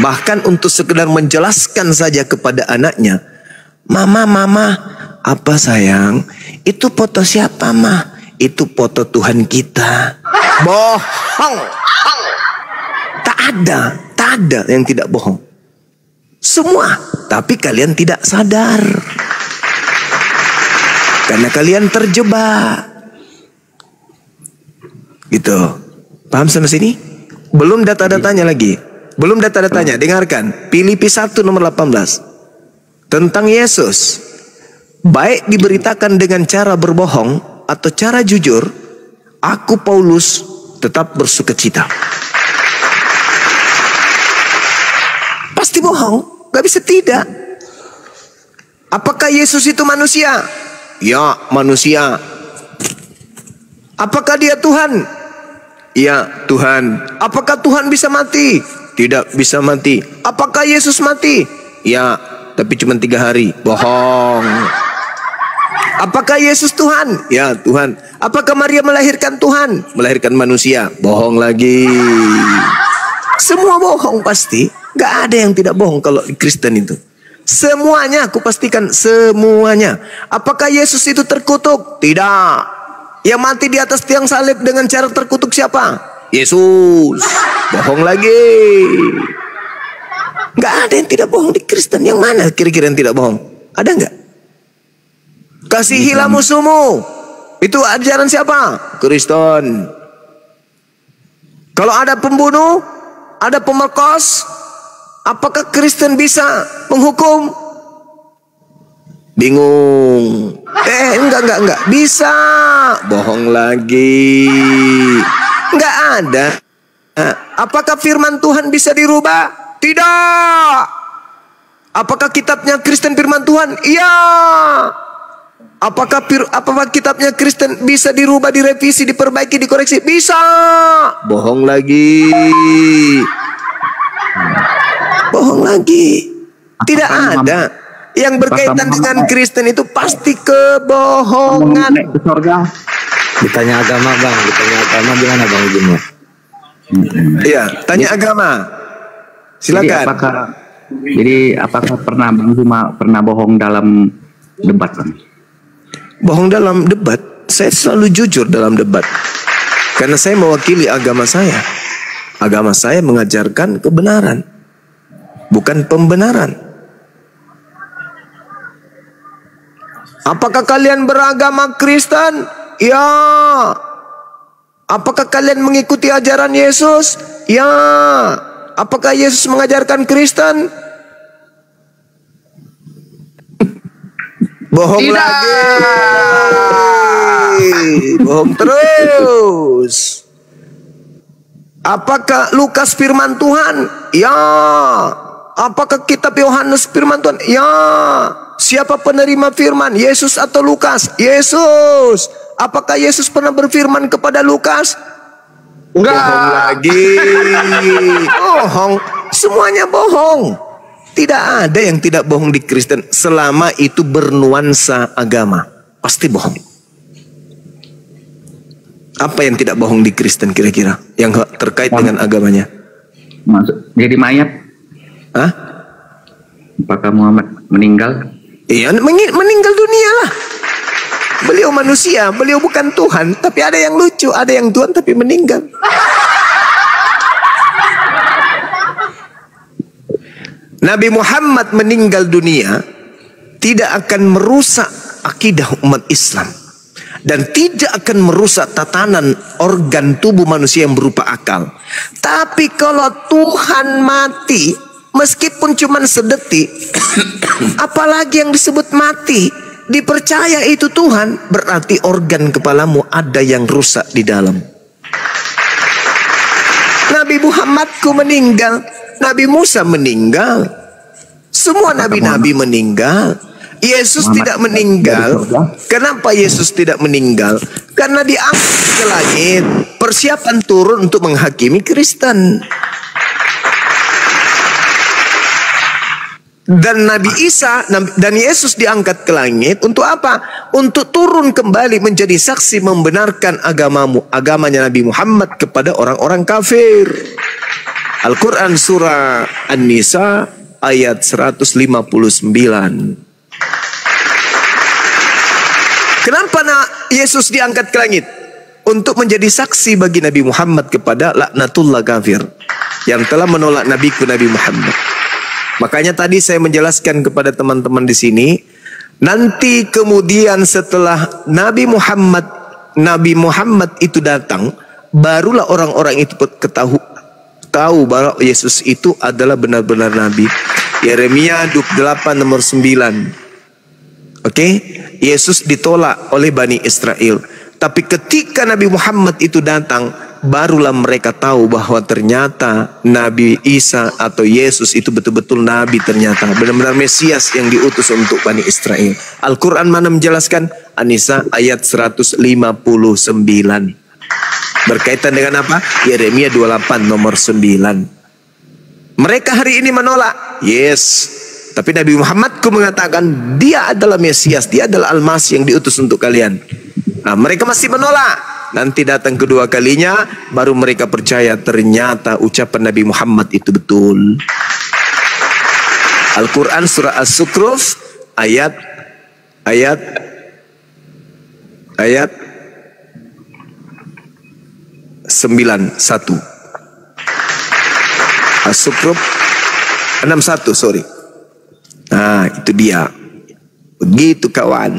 Bahkan untuk sekedar menjelaskan saja kepada anaknya, Mama, apa sayang? Itu foto siapa, Ma? Itu foto Tuhan kita. Bohong. Tak ada yang tidak bohong. Semua, tapi kalian tidak sadar. Karena kalian terjebak. Gitu. Paham sampai sini? Belum data-datanya lagi. Belum data-datanya. Dengarkan. Filipi 1 nomor 18. Tentang Yesus, baik diberitakan dengan cara berbohong atau cara jujur, aku Paulus tetap bersukacita. Pasti bohong, gak bisa tidak. Apakah Yesus itu manusia? Ya, manusia. Apakah dia Tuhan? Ya, Tuhan. Apakah Tuhan bisa mati? Tidak bisa mati. Apakah Yesus mati? Ya, tapi cuma 3 hari. Bohong. Apakah Yesus Tuhan? Ya, Tuhan. Apakah Maria melahirkan Tuhan? Melahirkan manusia. Bohong lagi. Semua bohong pasti. Gak ada yang tidak bohong kalau di Kristen itu. Semuanya, aku pastikan semuanya. Apakah Yesus itu terkutuk? Tidak. Yang mati di atas tiang salib dengan cara terkutuk siapa? Yesus. Bohong lagi. Nggak ada yang tidak bohong di Kristen. Yang mana kira-kira yang tidak bohong? Ada nggak? Kasihilah musuhmu. Itu ajaran siapa? Kristen. Kalau ada pembunuh, ada pemerkos, apakah Kristen bisa menghukum? Bingung. Enggak. Bisa. Bohong lagi. Enggak ada. Apakah firman Tuhan bisa dirubah? Tidak. Apakah kitabnya Kristen firman Tuhan? Iya. Apakah kitabnya Kristen bisa dirubah, direvisi, diperbaiki, dikoreksi? Bisa. Bohong lagi. Bohong lagi. Tidak ada. Yang berkaitan dengan Kristen itu pasti kebohongan. Ditanya agama, Bang. Ditanya agama gimana, Bang, ujungnya? Iya, tanya agama. Silakan. Jadi apakah pernah Bang Zuma pernah bohong dalam debat, Bang? Bohong dalam debat? Saya selalu jujur dalam debat. Karena saya mewakili agama saya. Agama saya mengajarkan kebenaran, bukan pembenaran. Apakah kalian beragama Kristen? Ya. Apakah kalian mengikuti ajaran Yesus? Ya. Apakah Yesus mengajarkan Kristen? Bohong Tidak. lagi. Bohong terus. Apakah Lukas firman Tuhan? Ya. Apakah kitab Yohanes firman Tuhan? Ya. Siapa penerima firman? Yesus atau Lukas? Yesus. Apakah Yesus pernah berfirman kepada Lukas? Enggak. Bohong lagi. Bohong. Semuanya bohong. Tidak ada yang tidak bohong di Kristen selama itu bernuansa agama. Pasti bohong. Apa yang tidak bohong di Kristen kira-kira yang terkait dengan agamanya? Masuk jadi mayat. Hah? Apakah Muhammad meninggal? Iya, meninggal dunia lah. Beliau manusia, beliau bukan Tuhan. Tapi ada yang lucu, ada yang Tuhan tapi meninggal. Nabi Muhammad meninggal dunia tidak akan merusak akidah umat Islam. Dan tidak akan merusak tatanan organ tubuh manusia yang berupa akal. Tapi kalau Tuhan mati, meskipun cuma sedetik, apalagi yang disebut mati, dipercaya itu Tuhan, berarti organ kepalamu ada yang rusak di dalam. Nabi Muhammadku meninggal, Nabi Musa meninggal, semua nabi-nabi meninggal. Yesus tidak meninggal. Kenapa Yesus tidak meninggal? Karena diangkat ke langit, persiapan turun untuk menghakimi Kristen. Dan Nabi Isa dan Yesus diangkat ke langit untuk apa? Untuk turun kembali menjadi saksi membenarkan agamanya Nabi Muhammad kepada orang-orang kafir. Al-Quran surah An-Nisa ayat 159. Kenapa Yesus diangkat ke langit? Untuk menjadi saksi bagi Nabi Muhammad kepada laknatullah kafir yang telah menolak nabiku Nabi Muhammad. Makanya tadi saya menjelaskan kepada teman-teman di sini, nanti kemudian setelah Nabi Muhammad itu datang, barulah orang-orang itu tahu bahwa Yesus itu adalah benar-benar nabi. Yeremia 28 nomor 9. Oke, Yesus ditolak oleh Bani Israel. Tapi ketika Nabi Muhammad itu datang, barulah mereka tahu bahwa ternyata Nabi Isa atau Yesus itu betul-betul Nabi, ternyata benar-benar Mesias yang diutus untuk Bani Israel. Al-Quran mana menjelaskan? An-Nisa ayat 159. Berkaitan dengan apa? Yeremia 28 nomor 9. Mereka hari ini menolak. Yes. Tapi Nabi Muhammadku mengatakan dia adalah Mesias, dia adalah Al-Masih yang diutus untuk kalian. Nah, mereka masih menolak. Nanti datang kedua kalinya, baru mereka percaya ternyata ucapan Nabi Muhammad itu betul. Al-Quran surah As-Sukruf ayat 91. As-Sukruf 61, sorry. Nah, itu dia. Begitu kawan.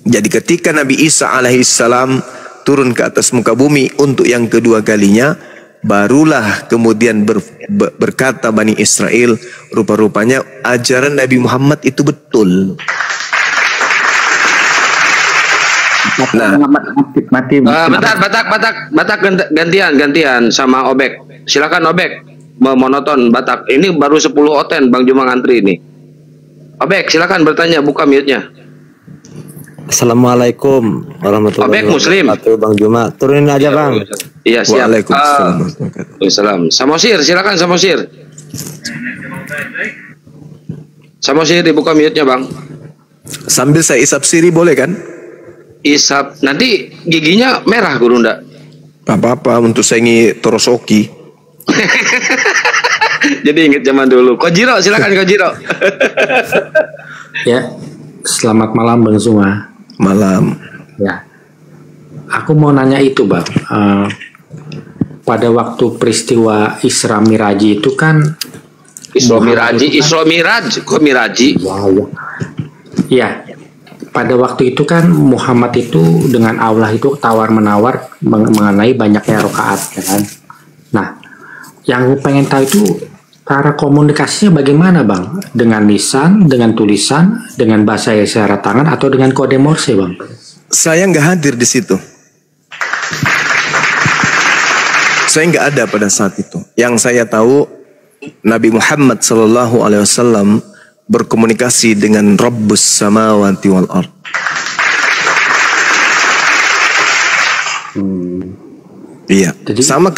Jadi ketika Nabi Isa alaihissalam turun ke atas muka bumi untuk yang kedua kalinya, barulah kemudian berkata Bani Israel, rupa-rupanya ajaran Nabi Muhammad itu betul. Nah, Batak gantian sama Obek. Silakan Obek mau nonton Batak. Ini baru 10 oten Bang Juma ngantri ini. Obek silakan bertanya, buka mute-nya. Assalamualaikum warahmatullahi wabarakatuh. Bang Juma, turunin aja Bang. Iya siap. Waalaikumsalam. Samosir silakan Samosir. Samosir dibuka mute-nya Bang. Sambil saya isap siri boleh kan? Isap, nanti giginya merah Gurunda. Apa-apa untuk saya ini torosoki. Jadi ingat zaman dulu. Kojiro silakan Kojiro. Ya, selamat malam Bang Zuma. Malam. Ya, aku mau nanya itu Bang. pada waktu peristiwa Isra Miraji itu kan Isra Miraj, kok Miraji? Iya, pada waktu itu kan Muhammad itu dengan Allah itu tawar-menawar mengenai banyaknya rakaat, ya kan? Nah, yang gue pengen tahu itu cara komunikasinya bagaimana, Bang? Dengan lisan, dengan tulisan, dengan bahasa isyarat tangan, atau dengan kode Morse, Bang? Saya nggak hadir di situ. Saya nggak ada pada saat itu. Yang saya tahu, Nabi Muhammad SAW berkomunikasi dengan Rabbus Samawati wal Ard. Iya. Sama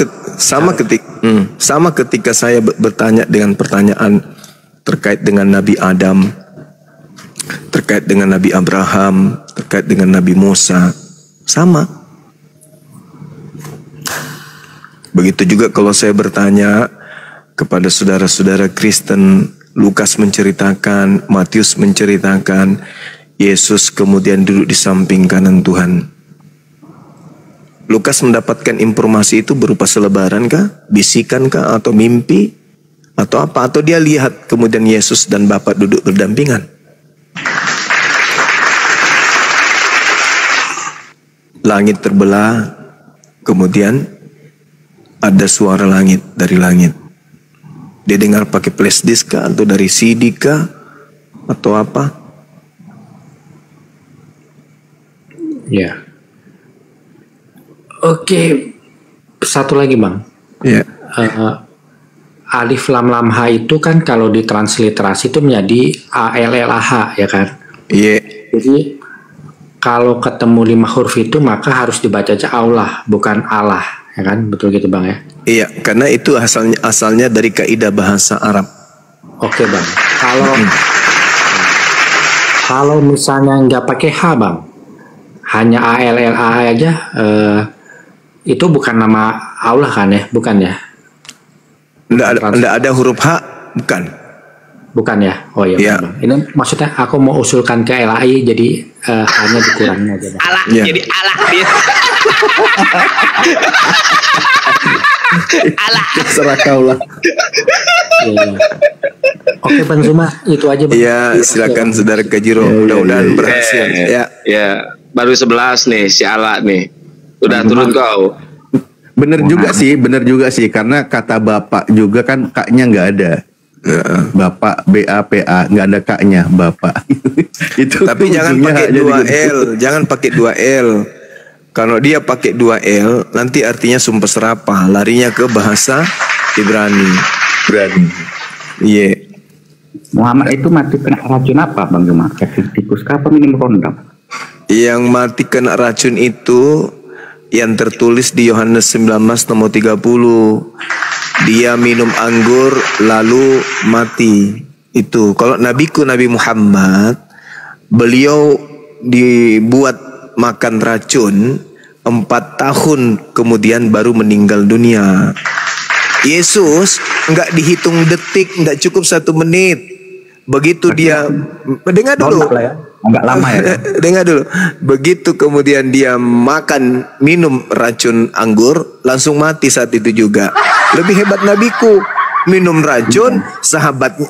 ketika saya bertanya dengan pertanyaan terkait dengan Nabi Adam, terkait dengan Nabi Abraham, terkait dengan Nabi Musa, sama. Begitu juga kalau saya bertanya kepada saudara-saudara Kristen, Lukas menceritakan, Matius menceritakan, Yesus kemudian duduk di samping kanan Tuhan. Lukas mendapatkan informasi itu berupa selebaran kah, bisikan kah, atau mimpi, atau apa? Atau dia lihat kemudian Yesus dan Bapa duduk berdampingan. Langit terbelah, kemudian ada suara langit dari langit. Dia dengar pakai flash disk kah, atau dari CD kah, atau apa? Ya. Oke, satu lagi, Bang. Ya. Alif lam lam H itu kan kalau ditransliterasi itu menjadi ALLAH, ya kan? Iya. Jadi kalau ketemu 5 huruf itu maka harus dibaca aja Allah, bukan Allah, ya kan? Betul gitu, Bang, ya? Iya, karena itu asalnya dari kaidah bahasa Arab. Oke, Bang. Kalau misalnya nggak pakai H, Bang, hanya ALLAH aja, itu bukan nama Allah kan ya? Bukan ya? Nggak ada huruf H, bukan? Bukan ya? Oh iya, ya. Bang. Ini maksudnya aku mau usulkan ke LAI, jadi hanya dikurangin aja, Bang. Allah, ya. jadi Allah dia. Allah. Serah kaulah. Ya. Oke, Bang Zuma, itu aja, Bang. Iya, silakan Saudara Kajiro. Mudah-mudahan berhasil. Ya, baru 11 nih si Allah nih. Udah turun kau. Bener juga sih, karena kata bapak juga kan kaknya nggak ada. Bapak BAPA nggak ada kaknya bapak. Itu. Tapi jangan pakai 2L, jangan pakai 2L. Kalau dia pakai 2L, nanti artinya sumpah serapah, larinya ke bahasa Ibrani. Iya. Muhammad itu mati kena racun apa, Bang Juma? Efek tikus kah, apa minum rondap? Yang mati kena racun itu yang tertulis di Yohanes 19 nomor 30. Dia minum anggur lalu mati. Itu kalau nabiku Nabi Muhammad, beliau dibuat makan racun 4 tahun kemudian baru meninggal dunia. Yesus nggak dihitung detik, nggak cukup 1 menit. Begitu dia dengar dulu. Agak lama ya. Dengar dulu. Begitu kemudian dia minum racun anggur, langsung mati saat itu juga. Lebih hebat nabiku, minum racun,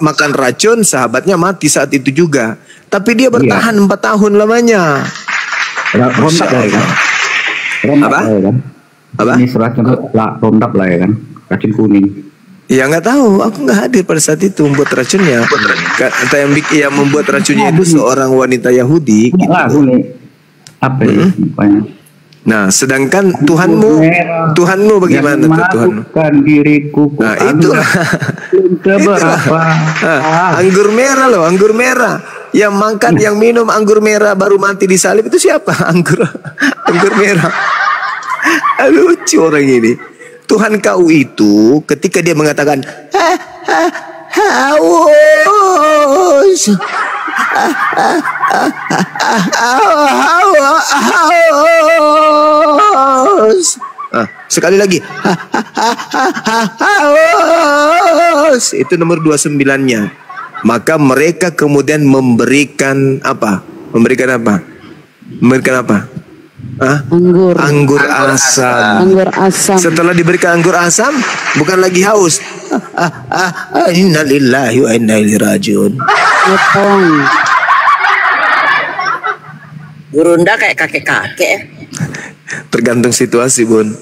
makan racun, sahabatnya mati saat itu juga. Tapi dia bertahan 4 tahun lamanya. Rondap lah ya kan. Apa? Apa? Ini racun rondap lah ya kan. Racun kuning. Ya nggak tahu, aku nggak hadir pada saat itu membuat racunnya. Kata yang membuat racunnya itu seorang wanita Yahudi. Gitu. Apa ya? Nah, sedangkan Tuhanmu bagaimana tuh Tuhanmu? Diriku. Nah, itu anggur merah loh, anggur merah. Yang makan, yang minum anggur merah baru mati disalib itu siapa? Anggur merah. Lucu orang ini. Tuhan kau itu ketika dia mengatakan haus, sekali lagi haus, itu nomor 29-nya. Maka mereka kemudian memberikan apa? Anggur asam. Anggur asam. Setelah diberikan anggur asam, bukan lagi haus. Innalillahi wa inna ilaihi rajiun. Gurunda kayak kakek-kakek. Tergantung situasi, Bun.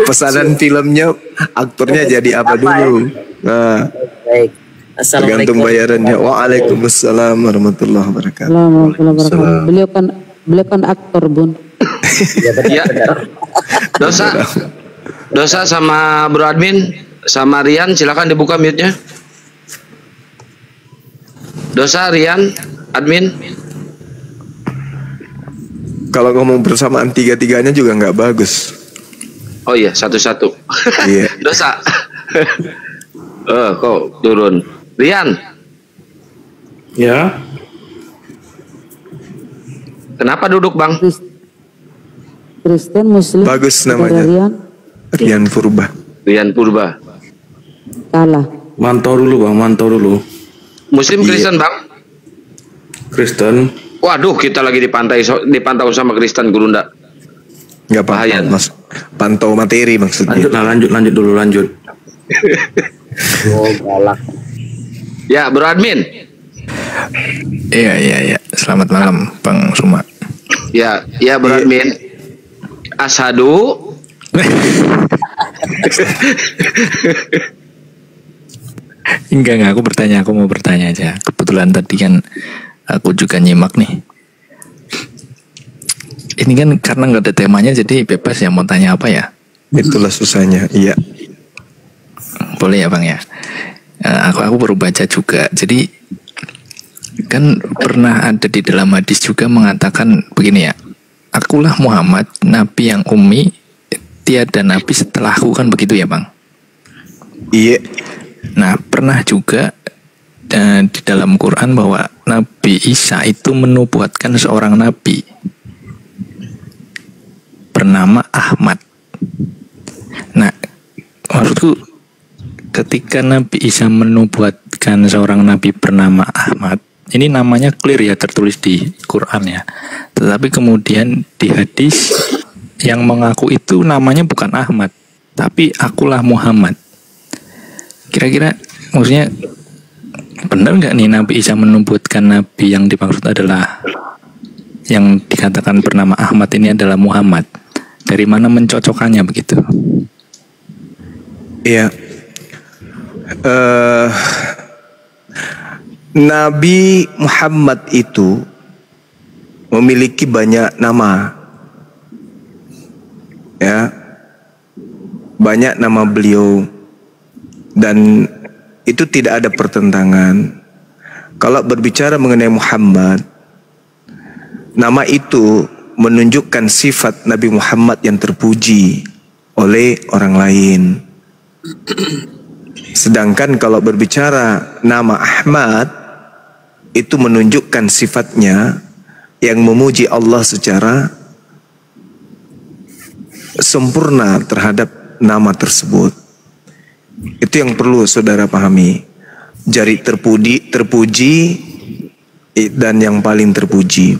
Pesanan filmnya, aktornya jadi apa dulu? Nah, Baik. tergantung bayarannya. Waalaikumsalam warahmatullahi wabarakatuh. Beliau kan aktor, Bun. Ya. Dosa sama Bro Admin, sama Rian, silakan dibuka mute-nya. Dosa, Rian, Admin. Kalau ngomong bersamaan tiga-tiganya juga nggak bagus. Oh iya, satu-satu. Iya. Dosa. Kok turun. Rian. Ya. Kenapa duduk, Bang? Kristen Muslim. Bagus Saudara namanya. Rian Purba. Rian Purba. Kalah. Mantau dulu, Bang, mantau dulu. Muslim Kristen, Bang? Kristen. Waduh, kita lagi dipantau sama Kristen Gurunda. Nggak bahaya, Mas. Pantau materi maksudnya. Lanjut dulu. Oh, galak. Ya, Bro Admin. Iya. Selamat malam, Bang Suma. Ya, Bro Admin. Ashadu. Enggak, aku mau bertanya aja. Kebetulan tadi kan aku juga nyimak nih. Ini kan karena nggak ada temanya, jadi bebas ya mau tanya apa ya. Itulah susahnya, iya. Boleh ya, Bang ya. Aku baru baca juga. Jadi kan pernah ada di dalam hadis juga mengatakan begini ya. Akulah Muhammad, nabi yang ummi, tiada nabi setelahku, kan begitu ya, Bang? Iya. Nah, pernah juga di dalam Quran bahwa Nabi Isa itu menubuatkan seorang nabi bernama Ahmad. Nah, maksudku ketika Nabi Isa menubuatkan seorang nabi bernama Ahmad, ini namanya clear ya, tertulis di Quran ya. Tetapi kemudian di hadis yang mengaku itu namanya bukan Ahmad, tapi akulah Muhammad. Kira-kira maksudnya benar nggak nih Nabi Isa menubuatkan nabi yang dimaksud adalah yang dikatakan bernama Ahmad ini adalah Muhammad? Dari mana mencocokkannya begitu? Iya. Nabi Muhammad itu memiliki banyak nama. Ya. Banyak nama beliau. Dan itu tidak ada pertentangan. Kalau berbicara mengenai Muhammad, nama itu menunjukkan sifat Nabi Muhammad yang terpuji oleh orang lain. Sedangkan kalau berbicara nama Ahmad, itu menunjukkan sifatnya yang memuji Allah secara sempurna terhadap nama tersebut. Itu yang perlu saudara pahami. Jari terpuji dan yang paling terpuji.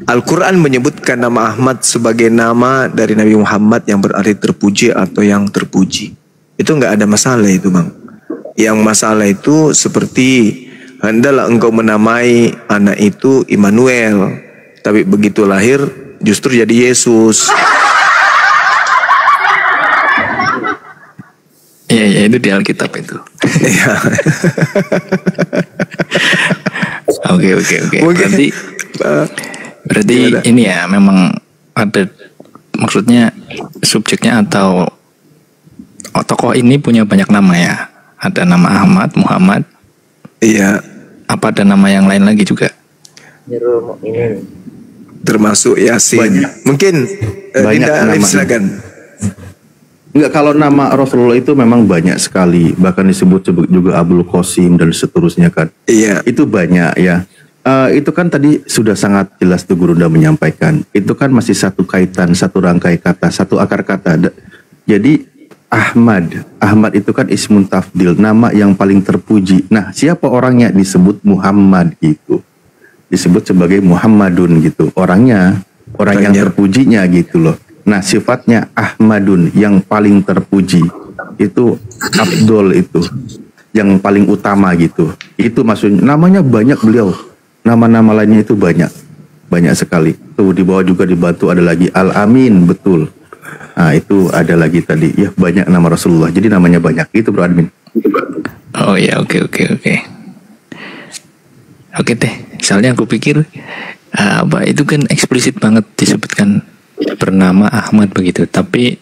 Al-Quran menyebutkan nama Ahmad sebagai nama dari Nabi Muhammad yang berarti terpuji atau yang terpuji. Itu nggak ada masalah itu, Bang. Yang masalah itu seperti hendaklah engkau menamai anak itu Immanuel, tapi begitu lahir justru jadi Yesus. Iya, itu di Alkitab itu. Oke. Berarti ini ya memang ada, maksudnya subjeknya atau tokoh ini punya banyak nama ya. Ada nama Ahmad, Muhammad. Iya. Apa ada nama yang lain lagi juga? Ini termasuk Yasin. Mungkin Dinda Alif silakan. Enggak, kalau nama Rasulullah itu memang banyak sekali, bahkan disebut juga Abul Qasim dan seterusnya kan. Iya. Itu banyak ya. Itu kan tadi sudah sangat jelas tuh Gurunda menyampaikan. Itu kan masih satu kaitan, satu rangkai kata, satu akar kata. Jadi Ahmad itu kan ismun tafdil, nama yang paling terpuji. Nah, siapa orangnya disebut Muhammad itu? disebut sebagai Muhammadun gitu. Orang yang terpujinya gitu loh. Nah, sifatnya Ahmadun, yang paling terpuji. Itu Abdul, itu yang paling utama gitu. Itu maksudnya, namanya banyak beliau. Nama-nama lainnya itu banyak sekali. Tuh di bawah juga dibantu ada lagi Al-Amin, betul. Nah, itu ada lagi tadi. Ya, banyak nama Rasulullah. Jadi namanya banyak. Itu Bro Admin. Oh ya, oke. Oke deh. Soalnya aku pikir itu kan eksplisit banget disebutkan bernama Ahmad begitu. Tapi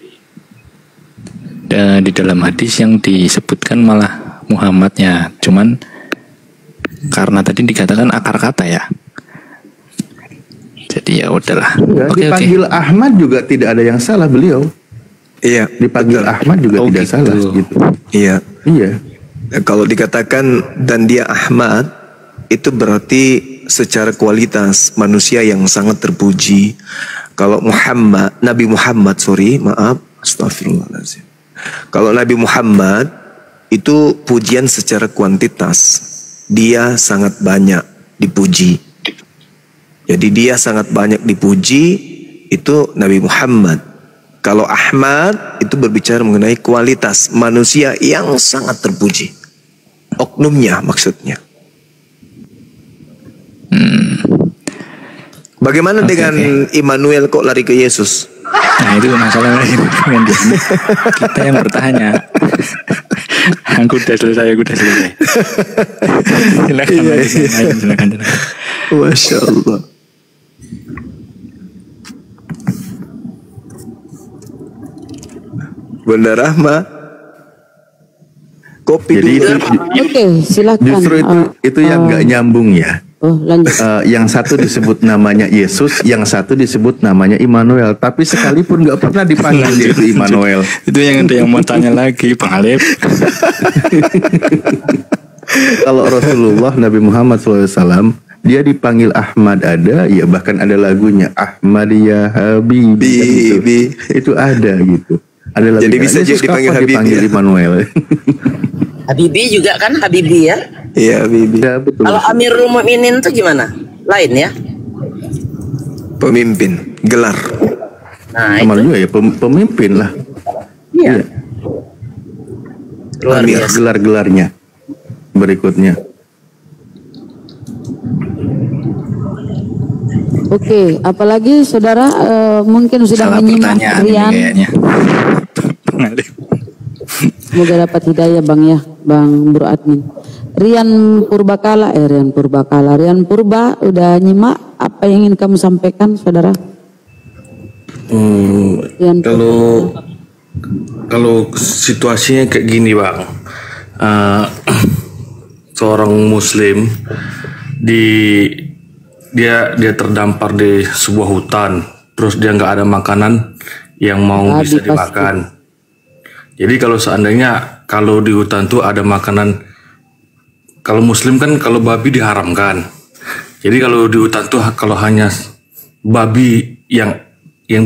di dalam hadis yang disebutkan malah Muhammadnya. Cuman karena tadi dikatakan akar kata ya. Jadi ya udahlah. Dipanggil Ahmad juga tidak ada yang salah beliau. Iya. Dipanggil Ahmad juga tidak salah gitu. Iya. Iya. Kalau dikatakan dan dia Ahmad, itu berarti secara kualitas manusia yang sangat terpuji. Kalau Nabi Muhammad, astagfirullahaladzim. Kalau Nabi Muhammad itu pujian secara kuantitas. Dia sangat banyak dipuji. Jadi dia sangat banyak dipuji, itu Nabi Muhammad. Kalau Ahmad itu berbicara mengenai kualitas manusia yang sangat terpuji. Oknumnya maksudnya. Bagaimana dengan Immanuel kok lari ke Yesus? Nah itu masalah lain. Kita yang bertanya. Aku udah selesai. Silakan. Masya Allah. Bunda Rahma, kopi. Jadi itu, Oke, silakan. Justru itu yang nggak nyambung ya. Oh, lanjut. Yang satu disebut namanya Yesus, yang satu disebut namanya Immanuel. Tapi sekalipun nggak pernah dipanggil dia itu Immanuel. Itu yang ada yang mau tanya lagi, Bang Alif. Kalau Rasulullah Nabi Muhammad SAW, dia dipanggil Ahmad ada, ya bahkan ada lagunya Ahmad ya Habibi. Gitu. Itu ada gitu. Ada lagu. Jadi bisa Yesus dipanggil Habibi. Dipanggil ya? Immanuel. Habibi juga kan Habibi ya? Iya Habibi. Ya, betul. Kalau Amirul Mukminin itu gimana? Lain ya? Pemimpin, gelar. Nah, sama juga ya pemimpin lah. Iya. Luar biasa. Gelar-gelarnya berikutnya. Oke, apalagi saudara mungkin sudah Salah menyimak pertanyaan Rian. ini kayaknya. Semoga dapat hidayah Bang ya, Bang Bro Admin. Rian Purba udah nyimak apa yang ingin kamu sampaikan saudara? Kalau situasinya kayak gini Bang, seorang Muslim dia terdampar di sebuah hutan, terus dia nggak ada makanan yang mau bisa dimakan. Jadi kalau seandainya kalau di hutan tuh ada makanan, kalau Muslim kan kalau babi diharamkan. Jadi kalau di hutan tuh kalau hanya babi yang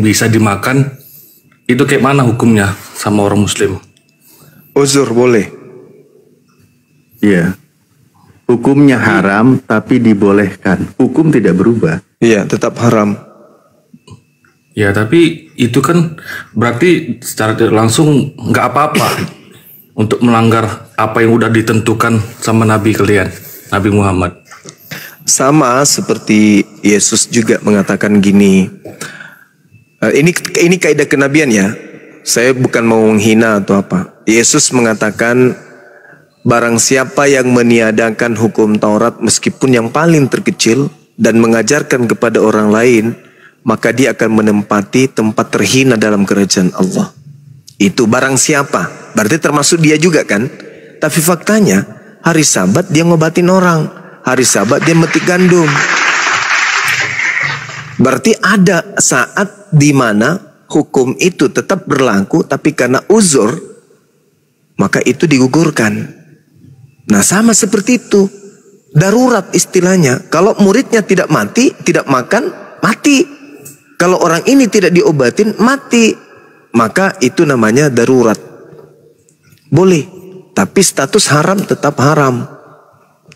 bisa dimakan, itu kayak mana hukumnya sama orang Muslim? Uzur boleh. Iya. Hukumnya haram tapi dibolehkan. Hukum tidak berubah. Iya, tetap haram. Ya, tapi itu kan berarti secara tidak langsung nggak apa-apa untuk melanggar apa yang udah ditentukan sama Nabi kalian, Nabi Muhammad. Sama seperti Yesus juga mengatakan gini. Ini kaidah kenabian ya. Saya bukan mau menghina atau apa. Yesus mengatakan, barang siapa yang meniadakan hukum Taurat meskipun yang paling terkecil dan mengajarkan kepada orang lain, maka dia akan menempati tempat terhina dalam kerajaan Allah. Itu barang siapa, berarti termasuk dia juga kan. Tapi faktanya hari Sabat dia ngobatin orang, hari Sabat dia metik gandum. Berarti ada saat di mana hukum itu tetap berlaku, tapi karena uzur maka itu digugurkan. Nah sama seperti itu, darurat istilahnya. Kalau muridnya tidak mati, tidak makan, mati. Kalau orang ini tidak diobatin, mati. Maka itu namanya darurat. Boleh, tapi status haram tetap haram.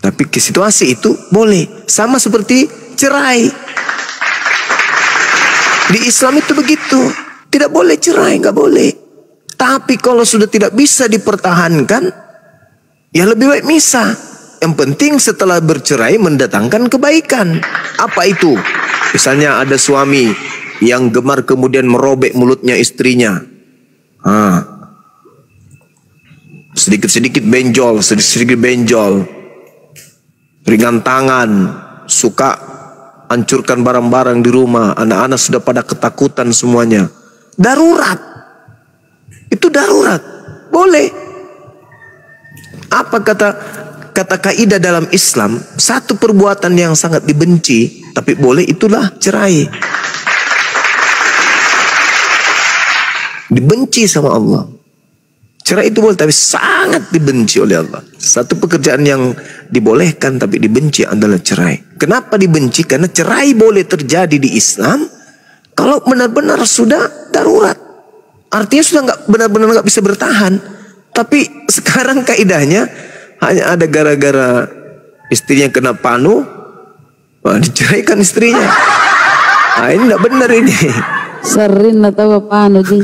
Tapi ke situasi itu boleh. Sama seperti cerai. Di Islam itu begitu. Tidak boleh cerai, nggak boleh. Tapi kalau sudah tidak bisa dipertahankan, ya lebih baik misah. Yang penting setelah bercerai mendatangkan kebaikan. Apa itu? Misalnya ada suami yang gemar kemudian merobek mulutnya istrinya. Sedikit-sedikit benjol, sedikit-sedikit benjol. Ringan tangan, suka hancurkan barang-barang di rumah. Anak-anak sudah pada ketakutan semuanya. Darurat. Itu darurat. Boleh. Apa kata kaidah dalam Islam? Satu perbuatan yang sangat dibenci, tapi boleh, itulah cerai. Dibenci sama Allah. Cerai itu boleh, tapi sangat dibenci oleh Allah. Satu pekerjaan yang dibolehkan tapi dibenci adalah cerai. Kenapa dibenci? Karena cerai boleh terjadi di Islam kalau benar-benar sudah darurat. Artinya sudah nggak benar-benar nggak bisa bertahan. Tapi sekarang kaidahnya hanya ada gara-gara istrinya kena panu, diceraikan istrinya. Ini nggak benar ini. Sering atau panu sih?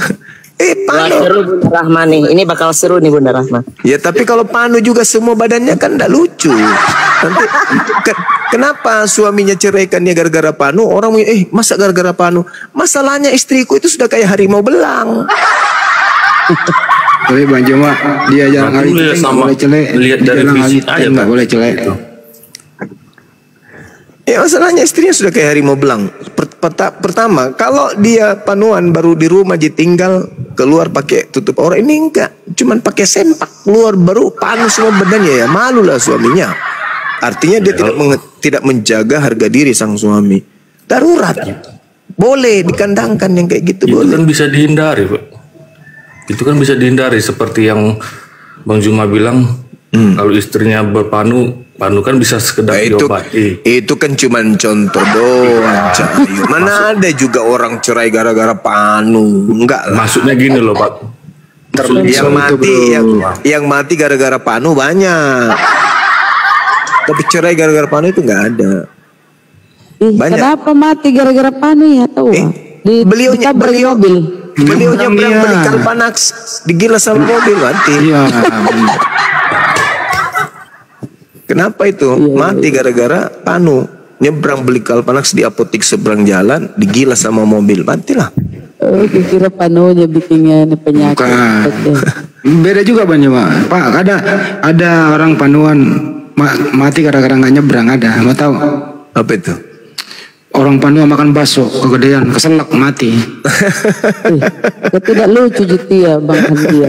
Panu. Seru Bunda Rahma nih. Ini bakal seru nih Bunda Rahma. Ya tapi kalau panu juga semua badannya kan tidak lucu. Nanti kenapa suaminya ceraikannya gara-gara panu? Orang masa gara-gara panu? Masalahnya istriku itu sudah kayak harimau belang. Tapi Bang Juma dia jarang kali boleh celek. Lihat dari fisik aja nggak boleh celek. Ya masalahnya istrinya sudah kayak harimau belang. Pertama, kalau dia panuan baru di rumah ditinggal, keluar pakai tutup aurat, ini enggak, cuman pakai sempak keluar baru panu semua badannya, ya malulah suaminya. Artinya dia tidak menjaga harga diri sang suami. Darurat. Boleh dikandangkan yang kayak gitu. Itu boleh. kan bisa dihindari, Pak. Itu kan bisa dihindari seperti yang Bang Juma bilang. Kalau istrinya berpanu, panu kan bisa sekedar diobati. Itu kan cuman contoh doang. Mana ada juga orang cerai gara-gara panu? Enggak lah. Maksudnya gini loh Pak. Yang mati gara-gara panu banyak. Tapi cerai gara-gara panu itu nggak ada. Banyak. Kenapa mati gara-gara panu ya tahu? Beliau mobil. Beliau nyebrang beli Kalpanax, digilas sama mobil mati. Kenapa itu? Mati gara-gara panu. Nyebrang beli Kalpanax di apotik seberang jalan, digilas sama mobil, matilah. Kira panunya bikinnya penyakit. Beda juga Bang Juma. Pak, ada orang panuan mati gara-gara nggak nyebrang, ada. Mau tahu? Apa itu? Orang panuan makan bakso kegedean, keselak, mati. Tidak lucu gitu ya Bang Handia.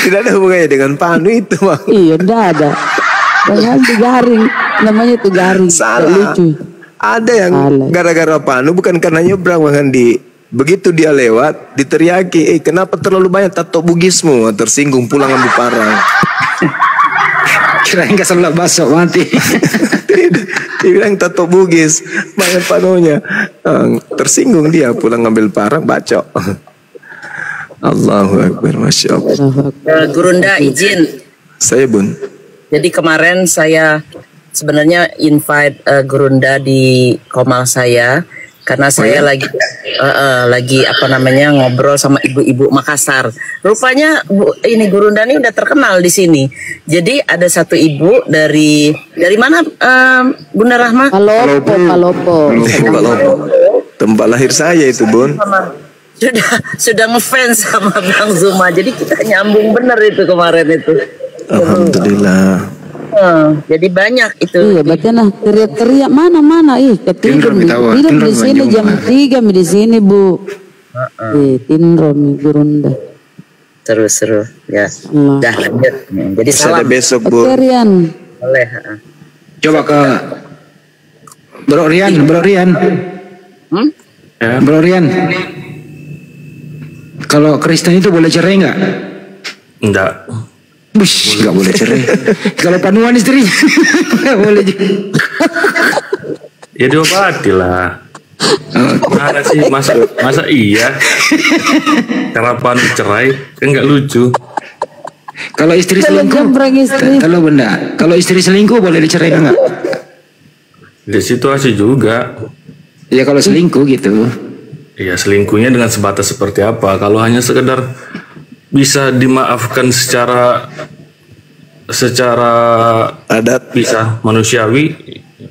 Tidak ada hubungannya dengan panu itu Bang. Iya, tidak ada. Jangan garing, namanya itu garing. Salah. Lucu. Ada yang gara-gara panu bukan karena nyebrang Bang Handi. Begitu dia lewat, diteriaki, kenapa terlalu banyak tato bugismu? Tersinggung pulang ambil parang. Kirain keselak bakso, mati. Dia bilang tato bugis, banyak panunya. Tersinggung dia pulang ngambil parang, bacok. Allahu Akbar, Masya Allah. Gurunda izin. Saya Bun. Jadi kemarin saya sebenarnya invite Gurunda di komal saya karena saya lagi apa namanya ngobrol sama ibu-ibu Makassar. Rupanya ini Gurunda ini udah terkenal di sini. Jadi ada satu ibu dari mana Bunda Rahma? Palopo. Tempat lahir saya itu Bun. Sudah ngefans sama Bang Zuma. Jadi kita nyambung bener itu kemarin itu. Alhamdulillah. Jadi banyak itu. Iya, bacana teriak-teriak mana ketidur di sini jam 3 di sini Bu. Tindrom Gurunda. Seru ya. Dah lanjut. Jadi salam besok Bu. Rian. Boleh. Coba ke Bro Rian. Ya, Bro Rian. Kalau Kristen itu boleh cerai nggak? Enggak. Bush, nggak boleh cerai. Kalau panuan istrinya nggak boleh juga. Ya diobati lah. Mana sih masa iya? Karena panu cerai kan nggak lucu. Kalau istri selingkuh, kalau benda, kalau istri selingkuh boleh diceraikan nggak? Di situasi juga. Ya kalau selingkuh gitu. Iya, selingkuhnya dengan sebatas seperti apa? Kalau hanya sekedar bisa dimaafkan secara adat, bisa manusiawi,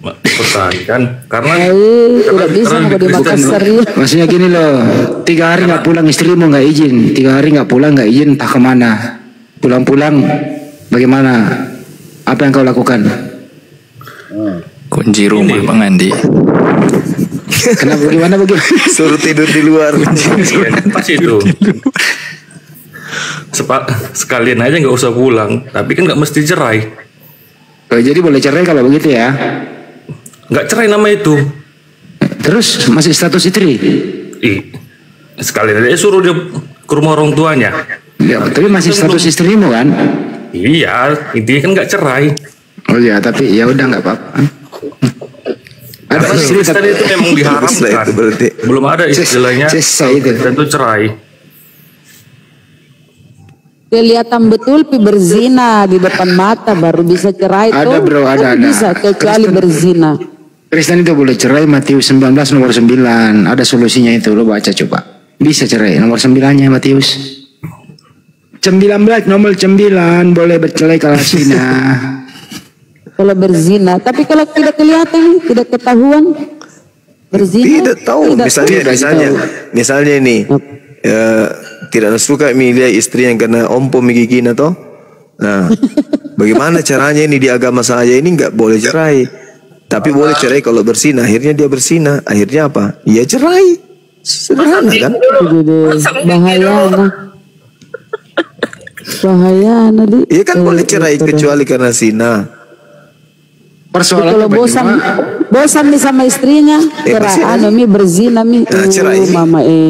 pertahankan. Karena tidak bisa mau di Makassar ya. Maksudnya gini loh, 3 hari nggak pulang istrimu nggak izin, 3 hari nggak pulang nggak izin, entah kemana. Pulang-pulang, bagaimana? Apa yang kau lakukan? Kunci rumah Bang Andi. Kenapa bagaimana? Suruh tidur di luar. Pas itu. Sekalian aja nggak usah pulang, tapi kan nggak mesti cerai. Oh, jadi boleh cerai kalau begitu ya? Nggak cerai nama itu. Terus masih status istri? Sekalian aja suruh dia ke rumah orang tuanya. Ya, tapi masih status istrimu kan? Iya, intinya kan nggak cerai. Oh iya, tapi ya udah nggak apa-apa. Ada istri tadi itu memang diharapkan. Belum ada istilahnya tentu cerai. Kelihatan betul pi berzina di depan mata baru bisa cerai. Ada tuh. bro, ada. Bisa kecuali berzina. Kristen itu boleh cerai, Matius 19 nomor 9. Ada solusinya itu, lo baca coba. Bisa cerai, nomor 9-nya Matius. 19 nomor 9 boleh bercerai kalau zina. Kalau berzina, tapi kalau tidak kelihatan, tidak ketahuan berzina. Tidak tahu. Misalnya ini tidak suka milih istri yang kena ompom gigina toh. Nah, bagaimana caranya ini di agama saya ini nggak boleh cerai. Tapi boleh cerai kalau berzina. Akhirnya dia berzina. Akhirnya apa? Ya cerai. Sederhana kan? Bahaya nanti. Iya kan boleh cerai kecuali karena zina. Persoalannya kalau bosan nih sama istrinya, cerai berzina cerai.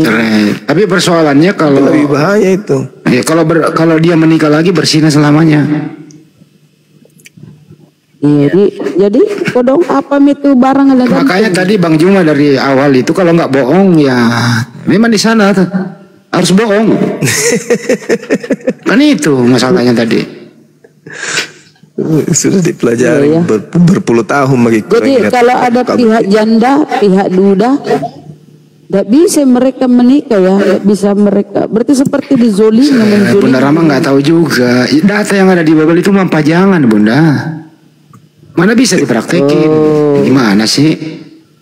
Cerai. Tapi persoalannya kalau lebih bahaya itu. Ya kalau dia menikah lagi berzina selamanya. Jadi kodong apa itu barang ada. Makanya tadi Bang Juma dari awal itu kalau nggak bohong ya memang di sana tuh. Harus bohong. Kan itu masalahnya tadi. Sudah dipelajari berpuluh tahun bagi. Jadi kalau ada pihak janda, pihak duda, tidak bisa mereka menikah ya, tidak bisa mereka. Berarti seperti dizolimi. Bunda Rama nggak tahu juga. Data yang ada di Bible itu mah pajangan, Bunda. Mana bisa dipraktekin? Gimana sih?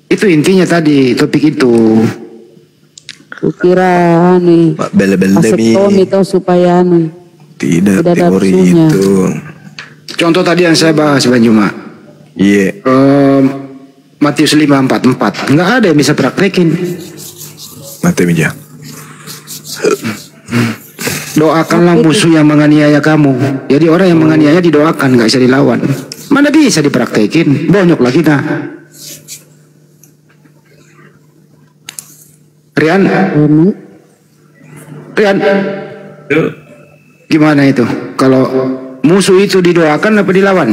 Itu intinya tadi topik itu. Kukira nih bela-bela itu supaya tidak teori itu. Contoh tadi yang saya bahas Bang Juma. Iya. Matius 5:44. Nggak ada yang bisa praktekin. Mati meja. Doakanlah musuh yang menganiaya kamu. Jadi orang yang menganiaya didoakan, nggak bisa dilawan. Mana bisa dipraktekin? Bonyoklah kita. Rian, gimana itu? Kalau musuh itu didoakan apa dilawan?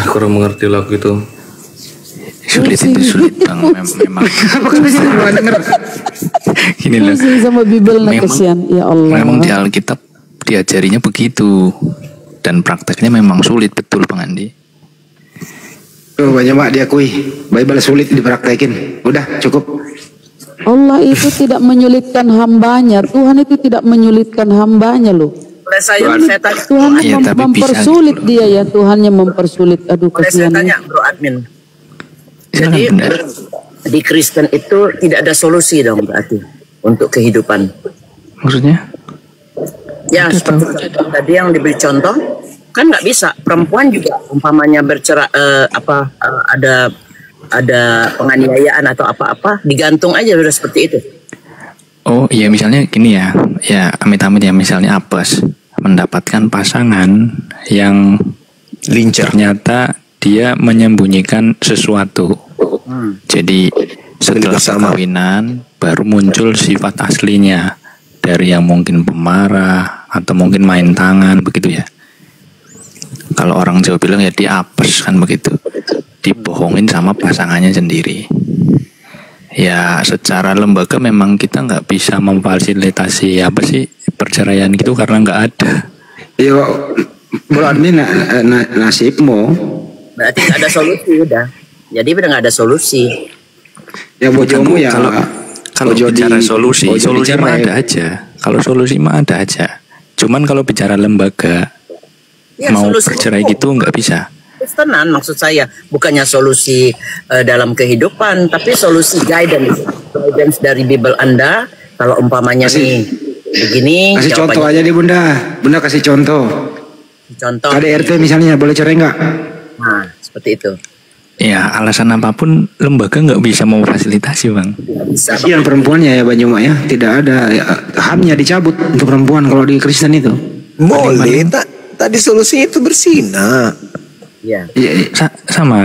Kurang mengerti lagu itu. Sulit Bang, memang. Gini loh. Sama Bible kesian, ya Allah. Memang di Alkitab diajarinya begitu dan prakteknya memang sulit betul Bang Andi. Banyak mak diakui Bible sulit dipraktekin. Udah cukup. Allah itu tidak menyulitkan hambanya. Tuhan itu tidak menyulitkan hambanya loh. Tuhan mempersulit dia ya. Tuhannya mempersulit. Aduh kasihan. Saya tanya Bro Admin. Jadi di Kristen itu tidak ada solusi dong berarti untuk kehidupan. Maksudnya? Ya seperti tadi yang diberi contoh. Kan nggak bisa, perempuan juga umpamanya bercerai ada penganiayaan atau apa-apa digantung aja udah seperti itu. Oh iya misalnya gini ya amit-amit ya misalnya Abbas mendapatkan pasangan yang lincah. Ternyata dia menyembunyikan sesuatu. Jadi setelah perkawinan baru muncul sifat aslinya dari yang mungkin pemarah atau mungkin main tangan begitu ya. Kalau orang Jawa bilang ya diapes kan begitu, dibohongin sama pasangannya sendiri. Ya secara lembaga memang kita nggak bisa memfasilitasi apa sih perceraian gitu karena nggak ada. Yo, berarti nasibmu. Berarti nggak ada solusi udah. Jadi udah nggak ada solusi. Ya bojomu ya. Kalau bicara solusi mah ada aja. Kalau solusi mah ada aja. Cuman kalau bicara lembaga Ya, mau solusi bercerai gitu nggak bisa. Kristenan maksud saya, bukannya solusi dalam kehidupan, tapi solusi guidance dari Bible Anda. Kalau umpamanya nih begini, kasih contoh aja deh Bunda kasih contoh. KDRT misalnya boleh cerai nggak? Nah seperti itu. Ya alasan apapun lembaga nggak bisa memfasilitasi bang. Kasihan perempuannya ya Bang Juma ya, tidak ada ya, hamnya dicabut untuk perempuan kalau di Kristen itu. Boleh, tadi solusinya itu berzina. Ya. Sama